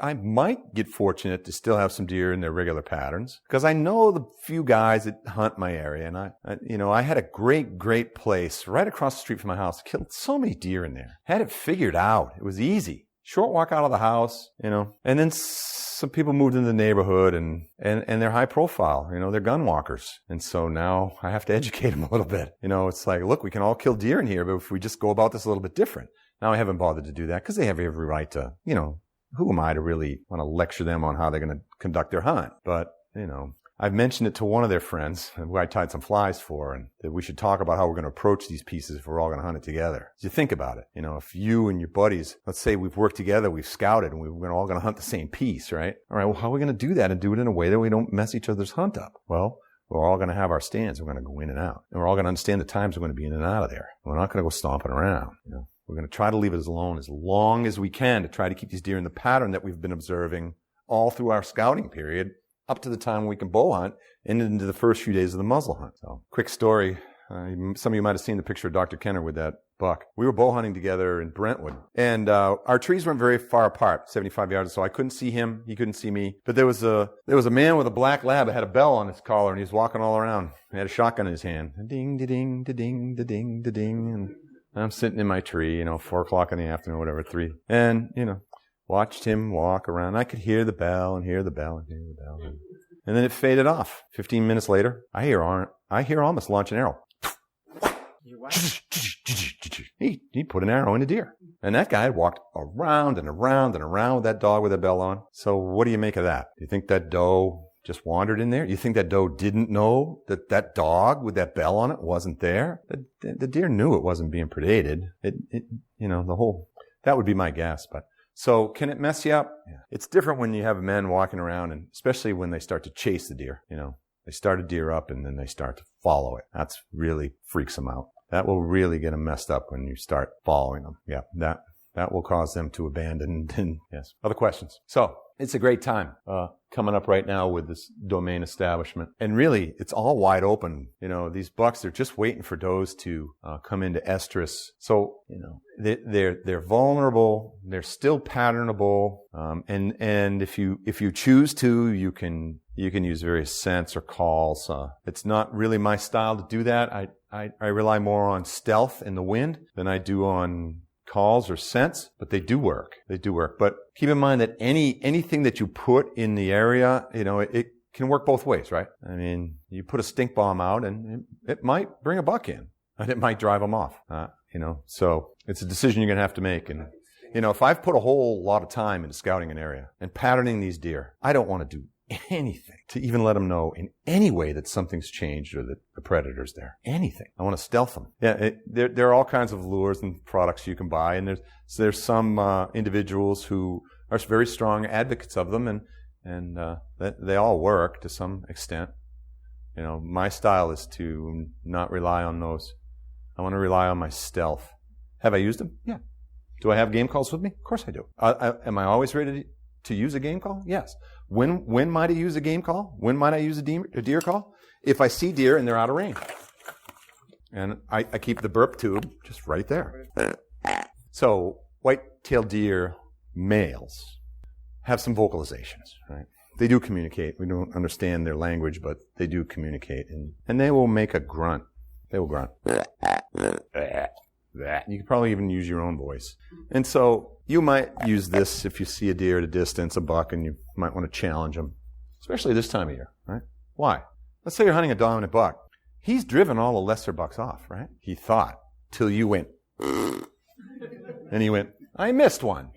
F: I might get fortunate to still have some deer in their regular patterns because I know the few guys that hunt my area. And I had a great place right across the street from my house. Killed so many deer in there. Had it figured out. It was easy. Short walk out of the house, and then some people moved into the neighborhood and they're high profile, they're gun walkers. And so now I have to educate them a little bit. It's like, look, we can all kill deer in here, but if we just go about this a little bit different. Now I haven't bothered to do that because they have every right to, who am I to really want to lecture them on how they're going to conduct their hunt? But, I've mentioned it to one of their friends who I tied some flies for, and that we should talk about how we're going to approach these pieces if we're all going to hunt it together. So you think about it. If you and your buddies, let's say we've worked together, we've scouted, and we're all going to hunt the same piece, right? All right, well, how are we going to do that and do it in a way that we don't mess each other's hunt up? Well, we're all going to have our stands. We're going to go in and out. And we're all going to understand the times we're going to be in and out of there. We're not going to go stomping around, We're going to try to leave it alone as long as we can to try to keep these deer in the pattern that we've been observing all through our scouting period up to the time we can bow hunt and into the first few days of the muzzle hunt. So, quick story. Some of you might have seen the picture of Dr. Kenner with that buck. We were bow hunting together in Brentwood, and our trees weren't very far apart, 75 yards, so I couldn't see him. He couldn't see me. But there was a man with a black lab that had a bell on his collar, and he was walking all around. He had a shotgun in his hand. Ding, da ding, da ding, da ding, da ding. And I'm sitting in my tree, 4 o'clock in the afternoon, whatever, 3. And, watched him walk around. I could hear the bell and hear the bell and hear the bell. And then it faded off. 15 minutes later, I hear Almas launch an arrow. He put an arrow in a deer. And that guy had walked around and around and around with that dog with a bell on. So what do you make of that? Do you think that doe just wandered in there? You think that doe didn't know that that dog with that bell on it wasn't there? The deer knew it wasn't being predated. That would be my guess. But so can it mess you up? Yeah. It's different when you have men walking around, and especially when they start to chase the deer. They start a deer up and then they start to follow it. That's really freaks them out. That will really get them messed up when you start following them. Yeah, that will cause them to abandon. Yes. Other questions? So it's a great time coming up right now with this domain establishment. And really, it's all wide open. These bucks, they're just waiting for does to come into estrus. So, they're vulnerable. They're still patternable. And if you choose to, you can use various scents or calls. It's not really my style to do that. I rely more on stealth in the wind than I do on calls or scents, but they do work. But keep in mind that anything that you put in the area, it can work both ways, right? I mean, you put a stink bomb out and it might bring a buck in and it might drive them off, so it's a decision you're going to have to make. And, if I've put a whole lot of time into scouting an area and patterning these deer, I don't want to do anything to even let them know in any way that something's changed or that the predator's there. Anything. I want to stealth them. Yeah, there are all kinds of lures and products you can buy, and there's some individuals who are very strong advocates of them, and they all work to some extent. My style is to not rely on those. I want to rely on my stealth. Have I used them? Yeah. Do I have game calls with me? Of course I do. Am I always ready to use a game call? Yes. When might I use a game call? When might I use a deer call? If I see deer and they're out of range. And I keep the burp tube just right there. So white-tailed deer males have some vocalizations, right? They do communicate. We don't understand their language, but they do communicate. And they will make a grunt. They will grunt. You could probably even use your own voice. And so you might use this if you see a deer at a distance, a buck, and you might want to challenge him, especially this time of year, right? Why? Let's say you're hunting a dominant buck. He's driven all the lesser bucks off, right? He thought, till you went, and he went, I missed one.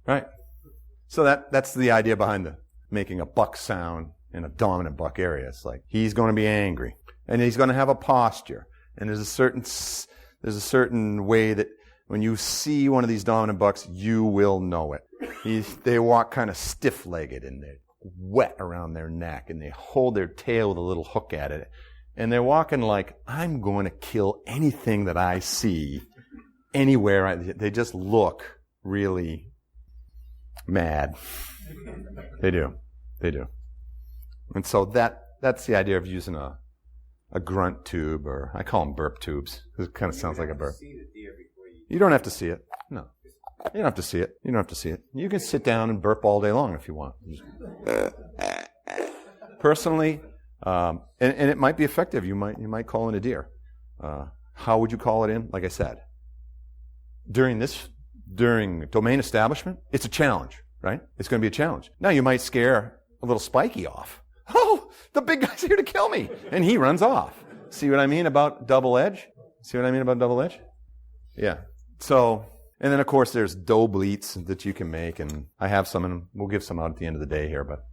F: Right? So that's the idea behind making a buck sound in a dominant buck area. It's like he's going to be angry, and he's going to have a posture, and there's a certain way that when you see one of these dominant bucks, you will know it. They walk kind of stiff-legged, and they're wet around their neck, and they hold their tail with a little hook at it, and they're walking like, I'm going to kill anything that I see anywhere. They just look really mad. They do. And so that's the idea of using a a grunt tube, or I call them burp tubes. It kind of sounds like a burp. You don't have to see it. No. You don't have to see it. You don't have to see it. You can sit down and burp all day long if you want. Personally, and it might be effective. You might call in a deer. How would you call it in? Like I said, during domain establishment, it's a challenge, right? It's going to be a challenge. Now you might scare a little spiky off. Oh, the big guy's here to kill me. And he runs off. See what I mean about double edge? Yeah. So, and then of course there's doe bleats that you can make, and I have some, and we'll give some out at the end of the day here, but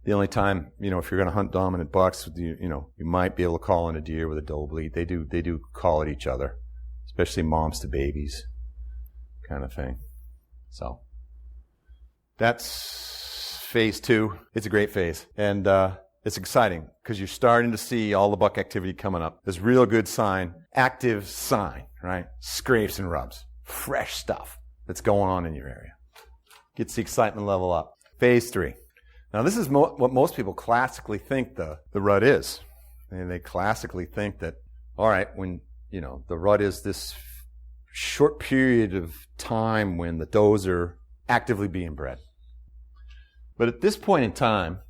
F: the only time, if you're going to hunt dominant bucks, you might be able to call in a deer with a doe bleat. They do call at each other, especially moms to babies kind of thing. So that's phase 2. It's a great phase. And it's exciting because you're starting to see all the buck activity coming up. There's real good sign, active sign, right? Scrapes and rubs, fresh stuff that's going on in your area. Gets the excitement level up. Phase 3. Now this is what most people classically think the rut is. And they classically think that, all right, when, the rut is this short period of time when the does are actively being bred. But at this point in time,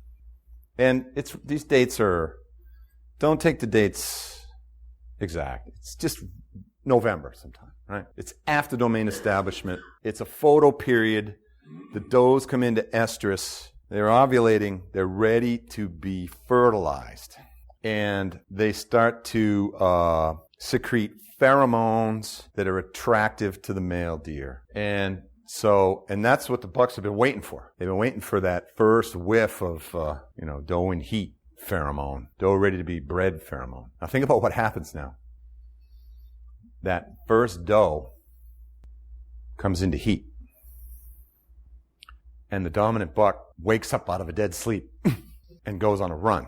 F: and these dates don't take the dates exact. It's just November sometime, right? It's after domain establishment. It's a photo period. The does come into estrus. They're ovulating. They're ready to be fertilized. And they start to secrete pheromones that are attractive to the male deer. And that's what the bucks have been waiting for. They've been waiting for that first whiff of, doe in heat pheromone, doe ready to be bred pheromone. Now think about what happens now. That first doe comes into heat. And the dominant buck wakes up out of a dead sleep and goes on a run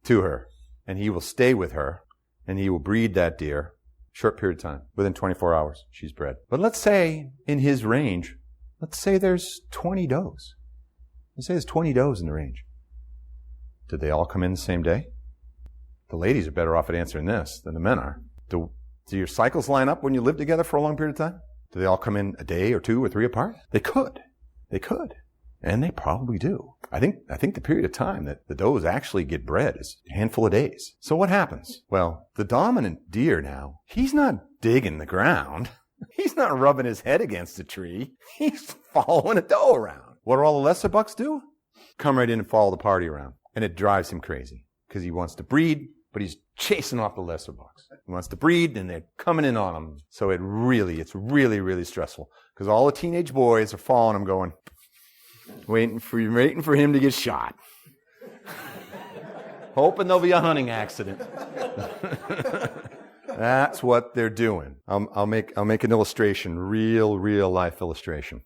F: to her. And he will stay with her, and he will breed that deer. Short period of time. Within 24 hours, she's bred. But let's say in his range, there's 20 does. Let's say there's 20 does in the range. Did they all come in the same day? The ladies are better off at answering this than the men are. Do your cycles line up when you live together for a long period of time? Do they all come in a day or 2 or 3 apart? They could. And they probably do. I think the period of time that the does actually get bred is a handful of days. So what happens? Well, the dominant deer now, he's not digging the ground. He's not rubbing his head against a tree. He's following a doe around. What do all the lesser bucks do? Come right in and follow the party around. And it drives him crazy because he wants to breed, but he's chasing off the lesser bucks. He wants to breed, and they're coming in on him. So it's really, really stressful because all the teenage boys are following him going, waiting for him to get shot. Hoping there'll be a hunting accident. That's what they're doing. I'll make an illustration, real life illustration.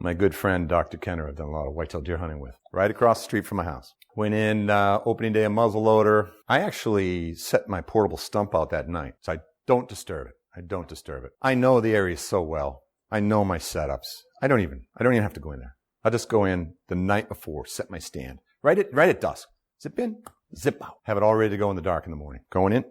F: My good friend, Dr. Kenner, I've done a lot of whitetail deer hunting with, right across the street from my house. Went in opening day of muzzleloader. I actually set my portable stump out that night, so I don't disturb it. I know the area so well. I know my setups. I don't even have to go in there. I'll just go in the night before, set my stand. Right at dusk. Zip in, zip out. Have it all ready to go in the dark in the morning. Going in,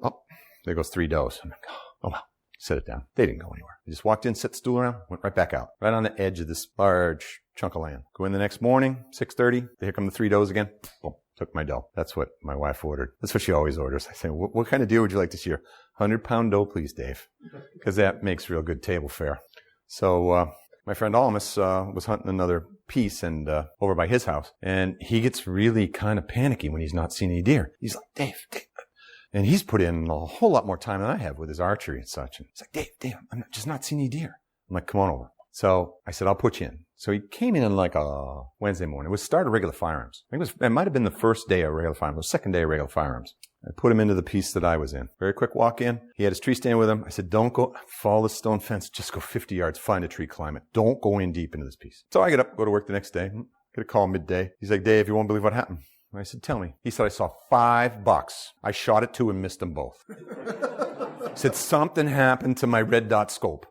F: there goes 3 does. I'm like, oh well. Set it down. They didn't go anywhere. I just walked in, set the stool around, went right back out. Right on the edge of this large chunk of land. Go in the next morning, 6:30. Here come the 3 does again. Boom. Took my doe. That's what my wife ordered. That's what she always orders. I say, what kind of deer would you like this year? 100-pound doe, please, Dave. Because that makes real good table fare. So, my friend Almus was hunting another piece and over by his house. And he gets really kind of panicky when he's not seeing any deer. He's like, Dave. And he's put in a whole lot more time than I have with his archery and such. And he's like, Dave, I'm just not seeing any deer. I'm like, come on over. So I said, I'll put you in. So he came in like a Wednesday morning. It was start of regular firearms. I think it might have been the first day of regular firearms, the second day of regular firearms. I put him into the piece that I was in. Very quick walk in. He had his tree stand with him. I said, don't go, follow the stone fence. Just go 50 yards, find a tree, climb it. Don't go in deep into this piece. So I get up, go to work the next day. Get a call midday. He's like, Dave, you won't believe what happened. I said, tell me. He said, I saw 5 bucks. I shot at 2 and missed them both. He said, something happened to my red dot scope.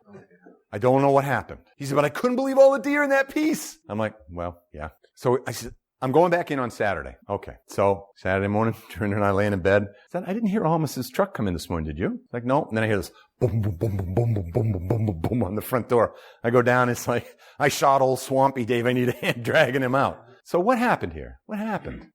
F: I don't know what happened. He said, but I couldn't believe all the deer in that piece. I'm like, well, yeah. So I said, I'm going back in on Saturday. Okay. So Saturday morning, Turner and I laying in bed. I didn't hear Almus's truck come in this morning, did you? Like, no. And then I hear this boom, boom, boom, boom, boom, boom, boom, boom, boom, boom, boom on the front door. I go down. It's like, I shot old Swampy Dave. I need a hand dragging him out. So what happened here? What happened?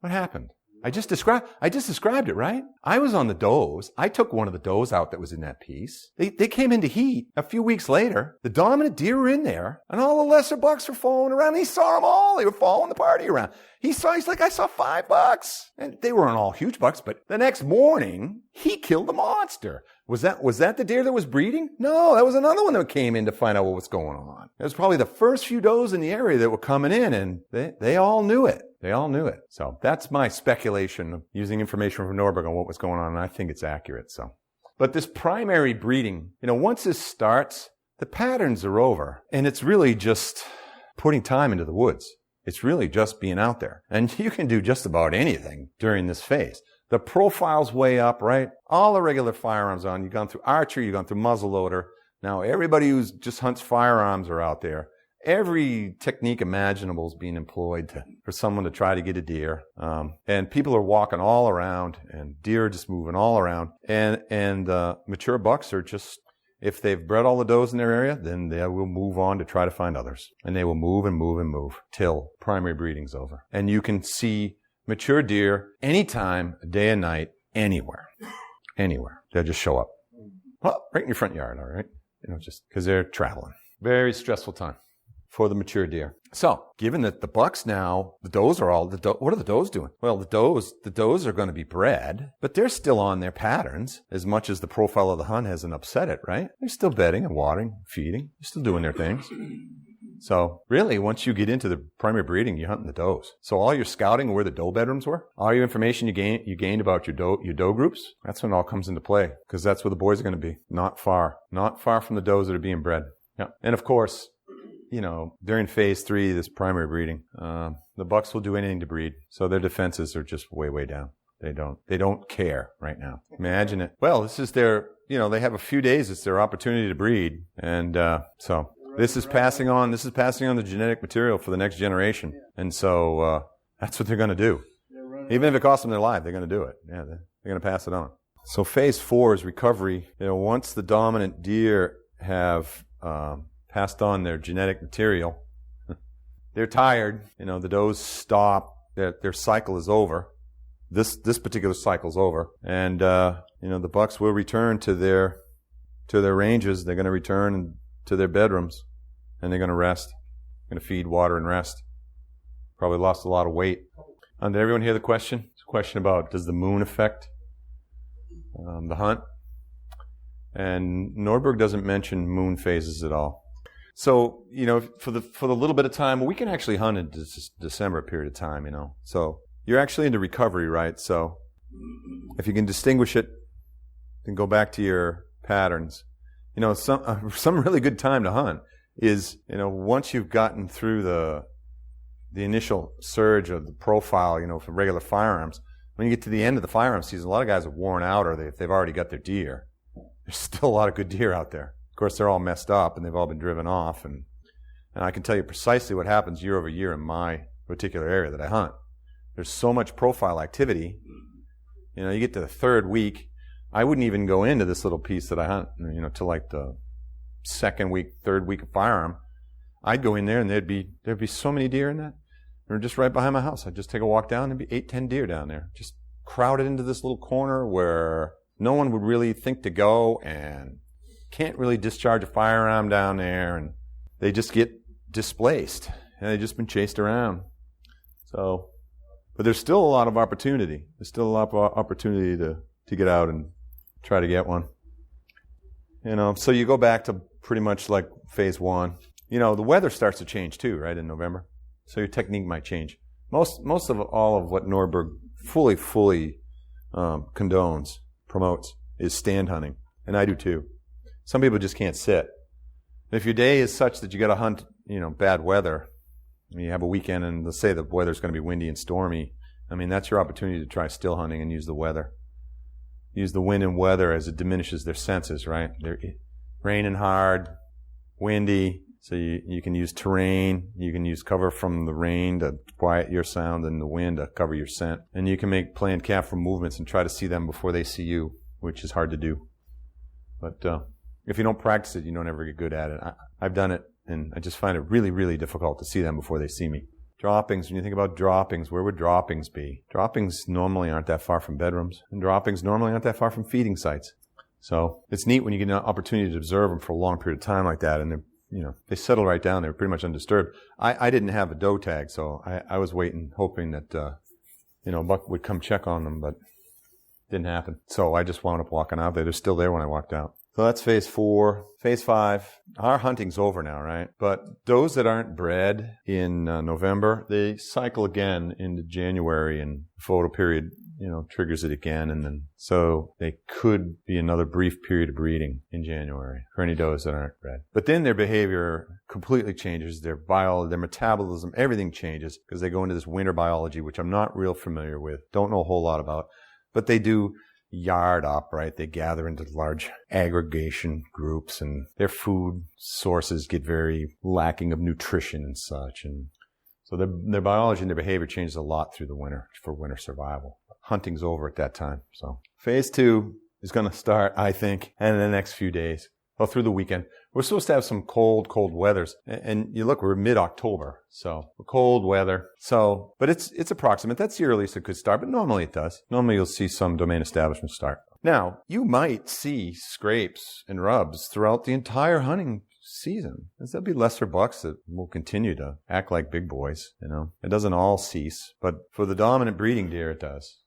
F: I just described it, right? I was on the does. I took one of the does out that was in that piece. They came into heat a few weeks later. The dominant deer were in there, and all the lesser bucks were following around. He saw them all. They were following the party around. He's like, I saw 5 bucks. And they weren't all huge bucks, but the next morning, he killed the monster. Was that the deer that was breeding? No, that was another one that came in to find out what was going on. It was probably the first few does in the area that were coming in, and they all knew it. They all knew it. So that's my speculation of using information from Nordberg on what was going on, and I think it's accurate. So, but this primary breeding, once this starts, the patterns are over, and it's really just putting time into the woods. It's really just being out there. And you can do just about anything during this phase. The profile's way up, right? All the regular firearms on. You've gone through archery, you've gone through muzzleloader. Now everybody who just hunts firearms are out there. Every technique imaginable is being employed for someone to try to get a deer. And people are walking all around, and deer are just moving all around. And mature bucks are just, if they've bred all the does in their area, then they will move on to try to find others. And they will move and move and move till primary breeding's over. And you can see mature deer anytime, day and night, anywhere. Anywhere. They'll just show up. Well, right in your front yard, all right? Just because they're traveling. Very stressful time for the mature deer. So, given that the bucks now, the does are all, what are the does doing? Well, the does are going to be bred, but they're still on their patterns as much as the profile of the hunt hasn't upset it, right? They're still bedding and watering, feeding. They're still doing their things. So, really, once you get into the primary breeding, you're hunting the does. So all your scouting where the doe bedrooms were, all your information you gained about your doe groups, that's when it all comes into play, because that's where the boys are going to be. Not far from the does that are being bred. Yeah. And of course, during phase 3, this primary breeding, the bucks will do anything to breed. So their defenses are just way, way down. They don't care right now. Imagine it. Well, this is their, they have a few days. It's their opportunity to breed. And, so this is passing on the genetic material for the next generation. And so, that's what they're going to do. Even if it costs them their life, they're going to do it. Yeah, they're going to pass it on. So phase 4 is recovery. Once the dominant deer have, passed on their genetic material, they're tired. The does stop. Their cycle is over. This particular cycle's over, and the bucks will return to their ranges. They're going to return to their bedrooms, and they're going to rest. They're going to feed, water, and rest. Probably lost a lot of weight. Did everyone hear the question? It's a question about, does the moon affect the hunt? And Nordberg doesn't mention moon phases at all. So, for the little bit of time, we can actually hunt in December period of time, So you're actually into recovery, right? So if you can distinguish it, then go back to your patterns. Some really good time to hunt is, once you've gotten through the initial surge of the profile, for regular firearms, when you get to the end of the firearm season, a lot of guys are worn out, or they've already got their deer. There's still a lot of good deer out there. Of course, they're all messed up, and they've all been driven off. And I can tell you precisely what happens year over year in my particular area that I hunt. There's so much profile activity. You get to the 3rd week, I wouldn't even go into this little piece that I hunt, till like the 2nd week, 3rd week of firearm. I'd go in there, and there'd be so many deer in that. They're just right behind my house. I'd just take a walk down, and there'd be 8-10 deer down there, just crowded into this little corner where no one would really think to go, and can't really discharge a firearm down there, and they just get displaced, and they've just been chased around. So, but there's still a lot of opportunity. There's still a lot of opportunity to get out and try to get one. So you go back to pretty much like phase 1. The weather starts to change too, right, in November. So your technique might change. Most of all of what Nordberg fully condones, promotes, is stand hunting, and I do too. Some people just can't sit. If your day is such that you got to hunt, bad weather, and you have a weekend, and let's say the weather's going to be windy and stormy, that's your opportunity to try still hunting and use the weather. Use the wind and weather as it diminishes their senses, right? They're raining hard, windy, So you can use terrain, you can use cover from the rain to quiet your sound and the wind to cover your scent. And you can make planned camera movements and try to see them before they see you, which is hard to do. But if you don't practice it, you don't ever get good at it. I've done it, and I just find it really, really difficult to see them before they see me. Droppings, when you think about droppings, where would droppings be? Droppings normally aren't that far from bedrooms, and droppings normally aren't that far from feeding sites. So it's neat when you get an opportunity to observe them for a long period of time like that, and they're, they settle right down. They're pretty much undisturbed. I didn't have a doe tag, so I was waiting, hoping that, Buck would come check on them, but didn't happen. So I just wound up walking out there. They're still there when I walked out. So that's phase 4. Phase 5, our hunting's over now, right? But those that aren't bred in November, they cycle again into January, and photo period, triggers it again. And then, so they could be another brief period of breeding in January for any does that aren't bred. But then their behavior completely changes. Their metabolism, everything changes because they go into this winter biology, which I'm not real familiar with, don't know a whole lot about. But they do yard up, right? They gather into large aggregation groups, and their food sources get very lacking of nutrition and such. And so their biology and their behavior changes a lot through the winter for winter survival. Hunting's over at that time. So phase 2 is going to start, I think, in the next few days. Well, through the weekend. We're supposed to have some cold weathers. And you look, we're mid-October. So cold weather. So, but it's approximate. That's the earliest it could start, but normally it does. Normally you'll see some domain establishments start. Now, you might see scrapes and rubs throughout the entire hunting season. There'll be lesser bucks that will continue to act like big boys, It doesn't all cease, but for the dominant breeding deer, it does.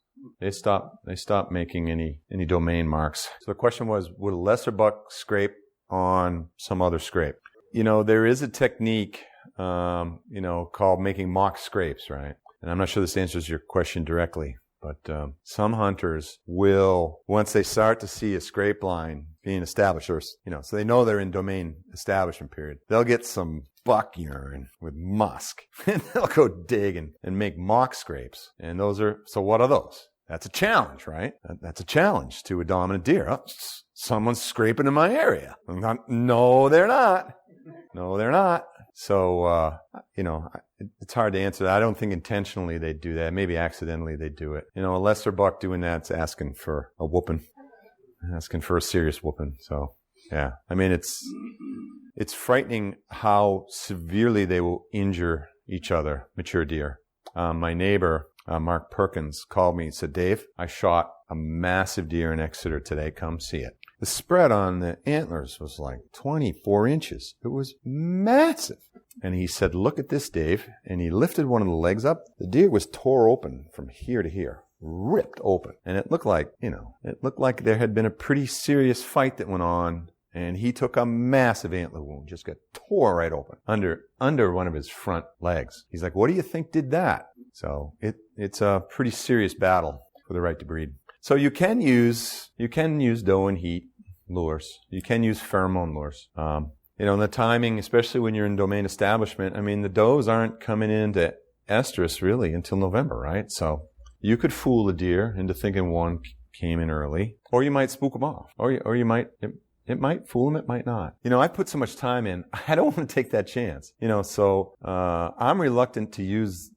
F: They stop making any domain marks. So the question was, would a lesser buck scrape on some other scrape? There is a technique, called making mock scrapes, right? And I'm not sure this answers your question directly, but some hunters will, once they start to see a scrape line being established, or, so they know they're in domain establishment period, they'll get some buck urine with musk, and they'll go dig and make mock scrapes. And so what are those? That's a challenge, right? That's a challenge to a dominant deer. Oh, someone's scraping in my area. No, they're not. No, they're not. So, it's hard to answer that. I don't think intentionally they do that. Maybe accidentally they do it. A lesser buck doing that's asking for a whooping, asking for a serious whooping. So, yeah. I mean, it's frightening how severely they will injure each other, mature deer. My neighbor, Mark Perkins, called me and said, Dave, I shot a massive deer in Exeter today. Come see it. The spread on the antlers was like 24 inches. It was massive. And he said, look at this, Dave. And he lifted one of the legs up. The deer was tore open from here to here, ripped open. And it looked like, there had been a pretty serious fight that went on. And he took a massive antler wound, just got tore right open under one of his front legs. He's like, what do you think did that? So it's a pretty serious battle for the right to breed. So you can use doe and heat lures. You can use pheromone lures. And the timing, especially when you're in domain establishment, I mean, the does aren't coming into estrus really until November, right? So you could fool a deer into thinking one came in early, or you might spook them off, or you might. It might fool them, it might not. I put so much time in, I don't want to take that chance. So I'm reluctant to use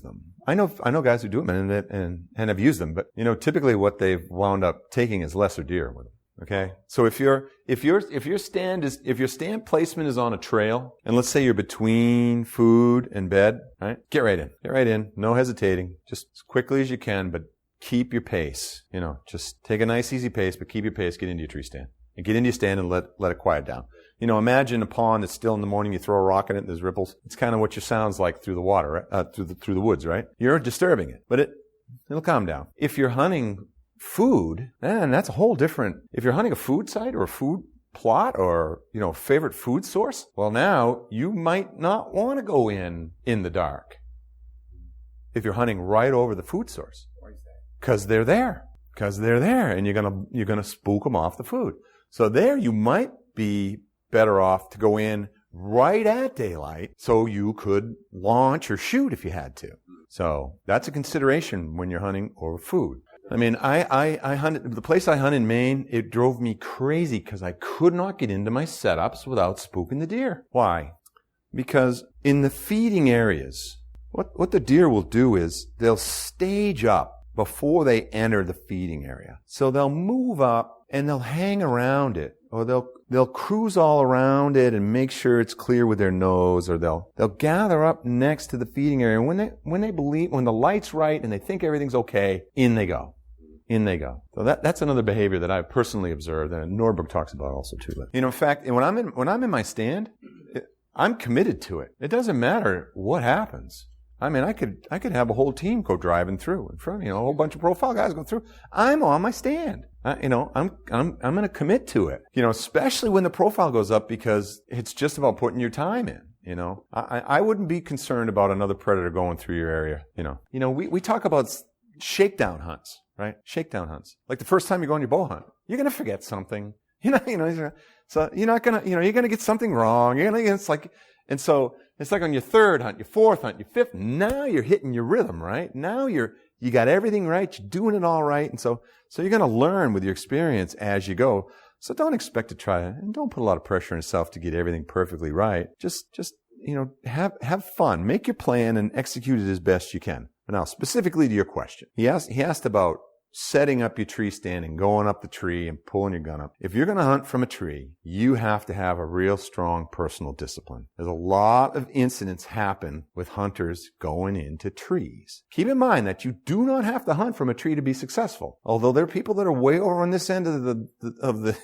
F: them. I know guys who do them and have used them, but typically what they've wound up taking is lesser deer with them. Okay? So if your stand placement is on a trail, and let's say you're between food and bed, right? Get right in. Get right in. No hesitating. Just as quickly as you can, but keep your pace. Just take a nice easy pace, but keep your pace, get into your tree stand. And get into your stand and let it quiet down. Imagine a pond that's still in the morning, you throw a rock in it, there's ripples. It's kind of what your sound's like through the water, right? Through the woods, right? You're disturbing it, but it'll calm down. If you're hunting food, then that's a whole different, if you're hunting a food site or a food plot or, favorite food source, well now you might not want to go in the dark if you're hunting right over the food source. Because they're there. And you're gonna spook them off the food. So there you might be better off to go in right at daylight so you could launch or shoot if you had to. So that's a consideration when you're hunting over food. I mean, I hunted, the place I hunt in Maine, it drove me crazy because I could not get into my setups without spooking the deer. Why? Because in the feeding areas, what the deer will do is they'll stage up before they enter the feeding area. So they'll move up and they'll hang around it, or they'll cruise all around it and make sure it's clear with their nose, or they'll gather up next to the feeding area. And when the light's right and they think everything's okay, in they go. In they go. So that's another behavior that I've personally observed, and Nordberg talks about also too. But, in fact, when I'm in my stand, I'm committed to it. It doesn't matter what happens. I mean, I could have a whole team go driving through in front of me, a whole bunch of profile guys go through. I'm on my stand. I'm going to commit to it. Especially when the profile goes up, because it's just about putting your time in. I wouldn't be concerned about another predator going through your area. We talk about shakedown hunts, right? Shakedown hunts. Like the first time you go on your bow hunt, you're going to forget something. So you're not going to, you're going to get something wrong. It's like on your third hunt, your fourth hunt, your fifth, now you're hitting your rhythm, right? Now you got everything right, you're doing it all right. And so you're going to learn with your experience as you go. So don't expect to try it, and don't put a lot of pressure on yourself to get everything perfectly right. Just have fun, make your plan and execute it as best you can. Now, specifically to your question, he asked about setting up your tree stand and going up the tree and pulling your gun up. If you're going to hunt from a tree, you have to have a real strong personal discipline. There's a lot of incidents happen with hunters going into trees. Keep in mind that you do not have to hunt from a tree to be successful. Although there are people that are way over on this end of the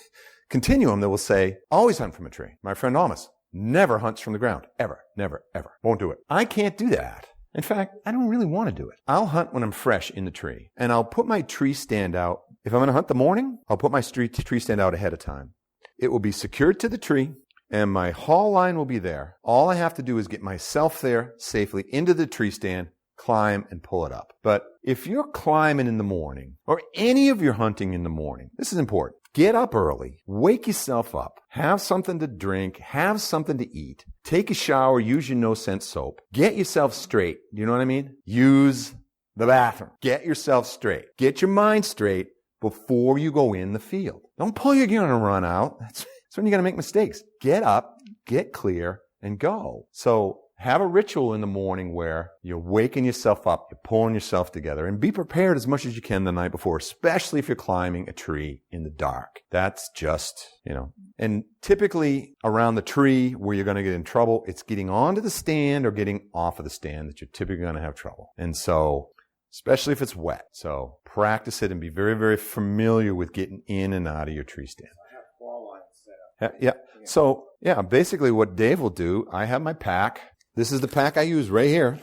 F: continuum that will say, always hunt from a tree. My friend Almas never hunts from the ground. Ever. Never. Ever. Won't do it. I can't do that. In fact, I don't really want to do it. I'll hunt when I'm fresh in the tree, and I'll put my tree stand out. If I'm going to hunt the morning, I'll put my tree stand out ahead of time. It will be secured to the tree, and my haul line will be there. All I have to do is get myself there safely into the tree stand, climb, and pull it up. But if you're climbing in the morning, or any of your hunting in the morning, this is important. Get up early, wake yourself up, have something to drink, have something to eat, take a shower, use your no-scent soap, get yourself straight. You know what I mean? Use the bathroom. Get yourself straight. Get your mind straight before you go in the field. Don't pull your gear and run out. That's when you're going to make mistakes. Get up, get clear, and go. So have a ritual in the morning where you're waking yourself up, you're pulling yourself together, and be prepared as much as you can the night before, especially if you're climbing a tree in the dark. That's just, and typically around the tree where you're going to get in trouble, it's getting onto the stand or getting off of the stand that you're typically going to have trouble. And so, especially if it's wet. So practice it and be very, very familiar with getting in and out of your tree stand.
G: I have wall lines set up.
F: Yeah. So, basically what Dave will do, I have my pack. This is the pack I use right here.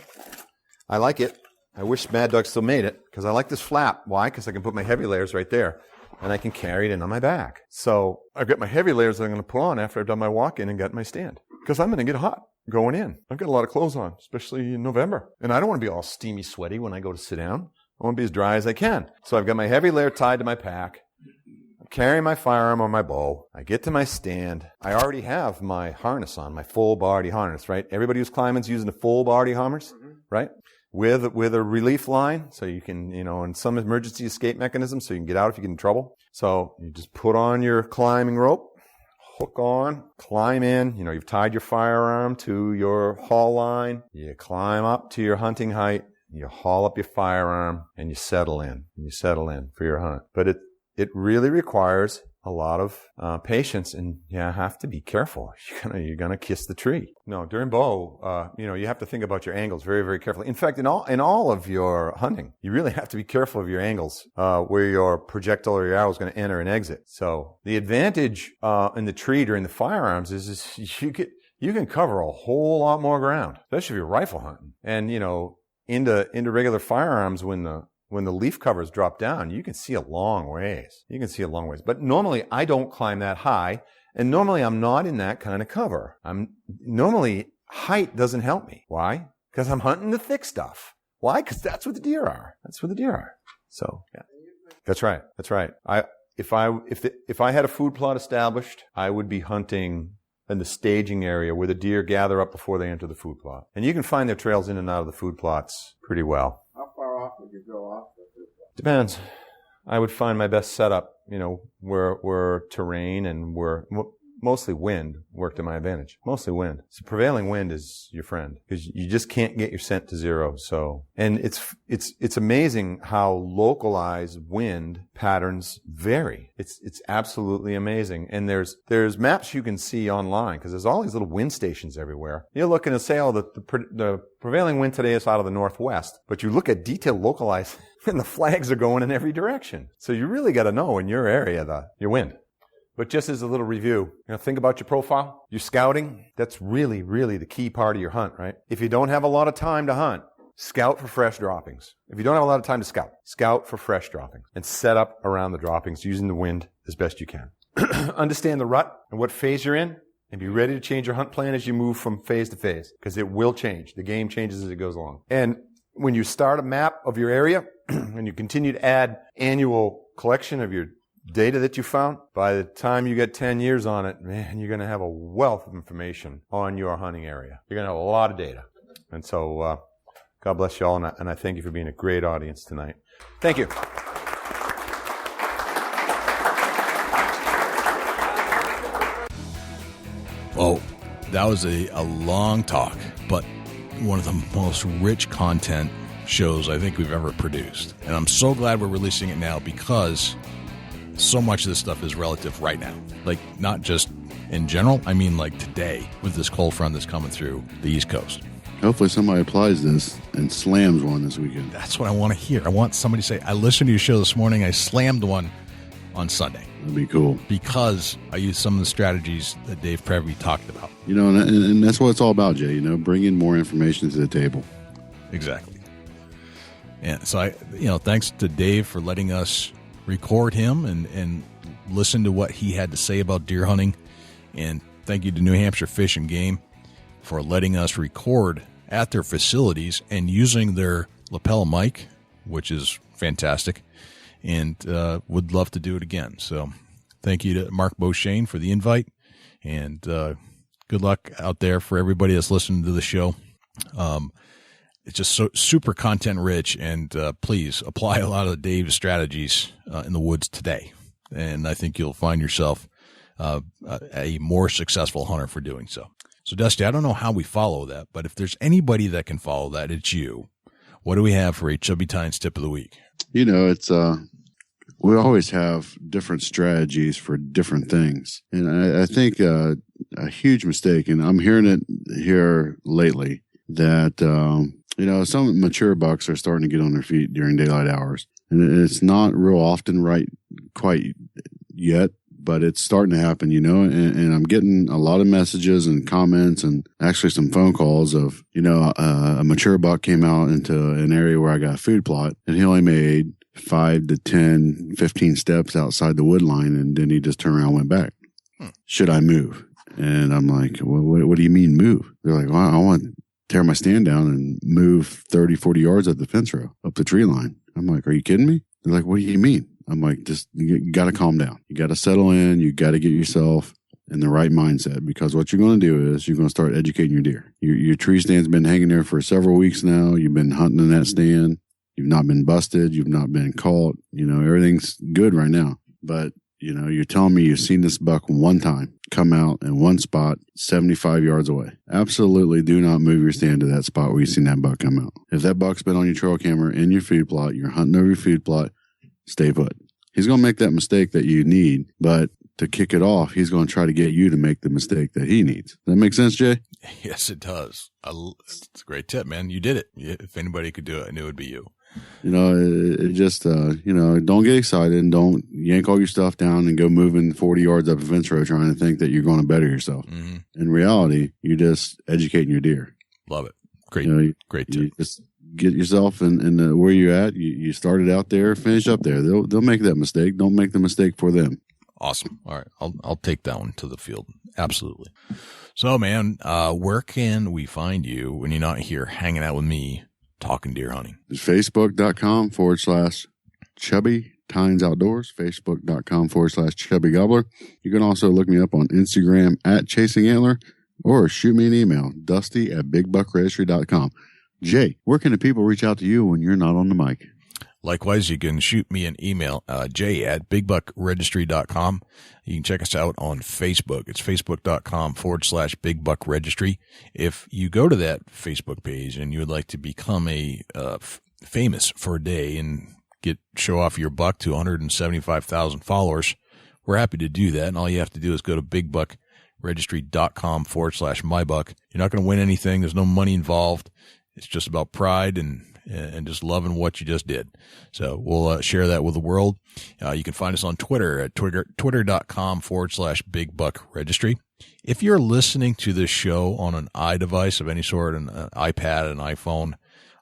F: I like it. I wish Mad Dog still made it, because I like this flap. Why? Because I can put my heavy layers right there, and I can carry it in on my back. So I've got my heavy layers that I'm going to put on after I've done my walk-in and got my stand, because I'm going to get hot going in. I've got a lot of clothes on, especially in November, and I don't want to be all steamy, sweaty when I go to sit down. I want to be as dry as I can. So I've got my heavy layer tied to my pack. Carry my firearm on my bow. I get to my stand. I already have my harness on, my full body harness, right? Everybody who's climbing is using a full body harness, right? With a relief line, so you can, and some emergency escape mechanism, so you can get out if you get in trouble. So you just put on your climbing rope, hook on, climb in. You've tied your firearm to your haul line. You climb up to your hunting height. You haul up your firearm, and you settle in. For your hunt. But it really requires a lot of patience, and you have to be careful. You're gonna kiss the tree. No, during bow, you have to think about your angles very, very carefully. In fact, in all of your hunting, you really have to be careful of your angles where your projectile or your arrow is going to enter and exit. So the advantage in the tree during the firearms is you can cover a whole lot more ground, especially if you're rifle hunting. And into regular firearms, when the leaf covers drop down, you can see a long ways. But normally I don't climb that high, and normally I'm not in that kind of cover. Normally height doesn't help me. Why? Because I'm hunting the thick stuff. Why? Because that's where the deer are. So, yeah. That's right. If I had a food plot established, I would be hunting in the staging area where the deer gather up before they enter the food plot. And you can find their trails in and out of the food plots pretty well.
G: How far off would you go off?
F: Depends. I would find my best setup, where terrain and where mostly wind worked to my advantage. Mostly wind. So prevailing wind is your friend because you just can't get your scent to zero. So, and it's amazing how localized wind patterns vary. It's absolutely amazing. And there's maps you can see online because there's all these little wind stations everywhere. You're looking to say, oh, the prevailing wind today is out of the northwest, but you look at detailed localized and the flags are going in every direction. So you really got to know in your area your wind. But just as a little review, think about your profile. Your scouting, that's really, really the key part of your hunt, right? If you don't have a lot of time to hunt, scout for fresh droppings. If you don't have a lot of time to scout for fresh droppings and set up around the droppings using the wind as best you can. Understand the rut and what phase you're in and be ready to change your hunt plan as you move from phase to phase because it will change. The game changes as it goes along. And when you start a map of your area and you continue to add annual collection of your data that you found, by the time you get 10 years on it, man, you're going to have a wealth of information on your hunting area. You're going to have a lot of data. And so, God bless you all, and I thank you for being a great audience tonight. Thank you.
A: Well, that was a long talk, but one of the most rich content shows I think we've ever produced. And I'm so glad we're releasing it now because so much of this stuff is relative right now. Like, not just in general, I mean like today with this cold front that's coming through the East Coast.
E: Hopefully somebody applies this and slams one this weekend.
A: That's what I want to hear. I want somebody to say, I listened to your show this morning, I slammed one on Sunday.
E: That'd be cool.
A: Because I used some of the strategies that Dave Priebe talked about.
E: And that's what it's all about, Jay. Bringing more information to the table.
A: Exactly. And so thanks to Dave for letting us record him and listen to what he had to say about deer hunting. And thank you to New Hampshire Fish and Game for letting us record at their facilities and using their lapel mic, which is fantastic, and would love to do it again. So thank you to Mark Beauchesne for the invite, and good luck out there for everybody that's listening to the show. It's just so super content rich, and please apply a lot of Dave's strategies in the woods today. And I think you'll find yourself a more successful hunter for doing so. So, Dusty, I don't know how we follow that, but if there's anybody that can follow that, it's you. What do we have for a Chubby Tines tip of the week?
E: It's we always have different strategies for different things. And I think a huge mistake, and I'm hearing it here lately, that some mature bucks are starting to get on their feet during daylight hours. And it's not real often right quite yet, but it's starting to happen, and I'm getting a lot of messages and comments and actually some phone calls of, a mature buck came out into an area where I got a food plot and he only made 5 to 10, 15 steps outside the wood line. And then he just turned around and went back. Should I move? And I'm like, well, what do you mean move? They're like, well, I want to tear my stand down and move 30, 40 yards up the fence row, up the tree line. I'm like, are you kidding me? They're like, what do you mean? I'm like, you got to calm down. You got to settle in. You got to get yourself in the right mindset, because what you're going to do is you're going to start educating your deer. Your tree stand's been hanging there for several weeks now. You've been hunting in that stand. You've not been busted. You've not been caught. Everything's good right now. But, you're telling me you've seen this buck one time come out in one spot 75 yards away. Absolutely do not move your stand to that spot where you've seen that buck come out. If that buck's been on your trail camera in your food plot, you're hunting over your food plot, stay put. He's going to make that mistake that you need, but to kick it off, he's going to try to get you to make the mistake that he needs. Does that make sense, Jay?
A: Yes, it does. It's a great tip, man. You did it. If anybody could do it, I knew it would be you.
E: It just, don't get excited and don't yank all your stuff down and go moving 40 yards up a fence row trying to think that you're going to better yourself. Mm-hmm. In reality, you're just educating your deer.
A: Love it. Great. Great tip.
E: You just get yourself in where you're at. You started out there, finish up there. They'll make that mistake. Don't make the mistake for them.
A: Awesome. All right. I'll take that one to the field. Absolutely. So, man, where can we find you when you're not here hanging out with me talking deer hunting?
E: Facebook.com/Chubby Tines Outdoors. Facebook.com/Chubby Gobbler. You can also look me up on Instagram @ChasingAntler, or shoot me an email, Dusty@BigBuckRegistry.com. Jay, where can the people reach out to you when you're not on the mic?
A: Likewise, you can shoot me an email, j@bigbuckregistry.com. You can check us out on Facebook. It's facebook.com/bigbuckregistry. If you go to that Facebook page and you would like to become a famous for a day and show off your buck to 175,000 followers, we're happy to do that. And all you have to do is go to bigbuckregistry.com/mybuck. You're not going to win anything. There's no money involved. It's just about pride and just loving what you just did. So we'll share that with the world. You can find us on Twitter at twitter.com/bigbuckregistry. If you're listening to this show on an iDevice of any sort, an iPad, an iPhone,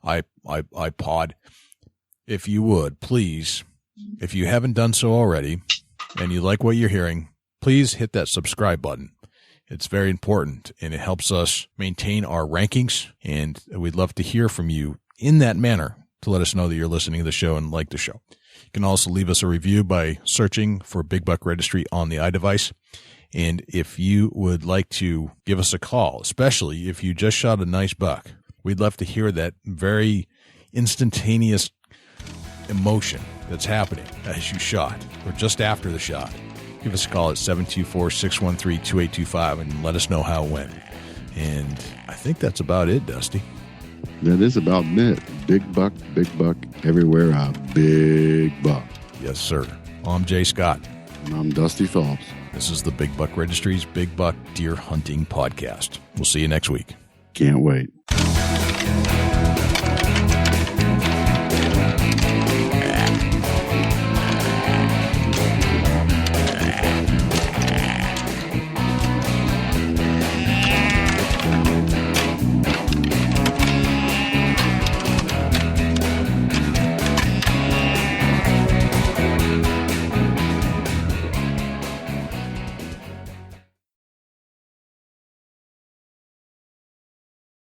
A: iPod, if you would, please, if you haven't done so already and you like what you're hearing, please hit that subscribe button. It's very important, and it helps us maintain our rankings, and we'd love to hear from you in that manner to let us know that you're listening to the show and like the show. You can also leave us a review by searching for Big Buck Registry on the iDevice. And if you would like to give us a call, especially if you just shot a nice buck, we'd love to hear that very instantaneous emotion that's happening as you shot or just after the shot. Give us a call at 724-613-2825 and let us know how it went. And I think that's about it, Dusty.
E: That is about it. Big buck, everywhere a big buck.
A: Yes, sir. I'm Jay Scott.
E: And I'm Dusty Phillips.
A: This is the Big Buck Registry's Big Buck Deer Hunting Podcast. We'll see you next week.
E: Can't wait.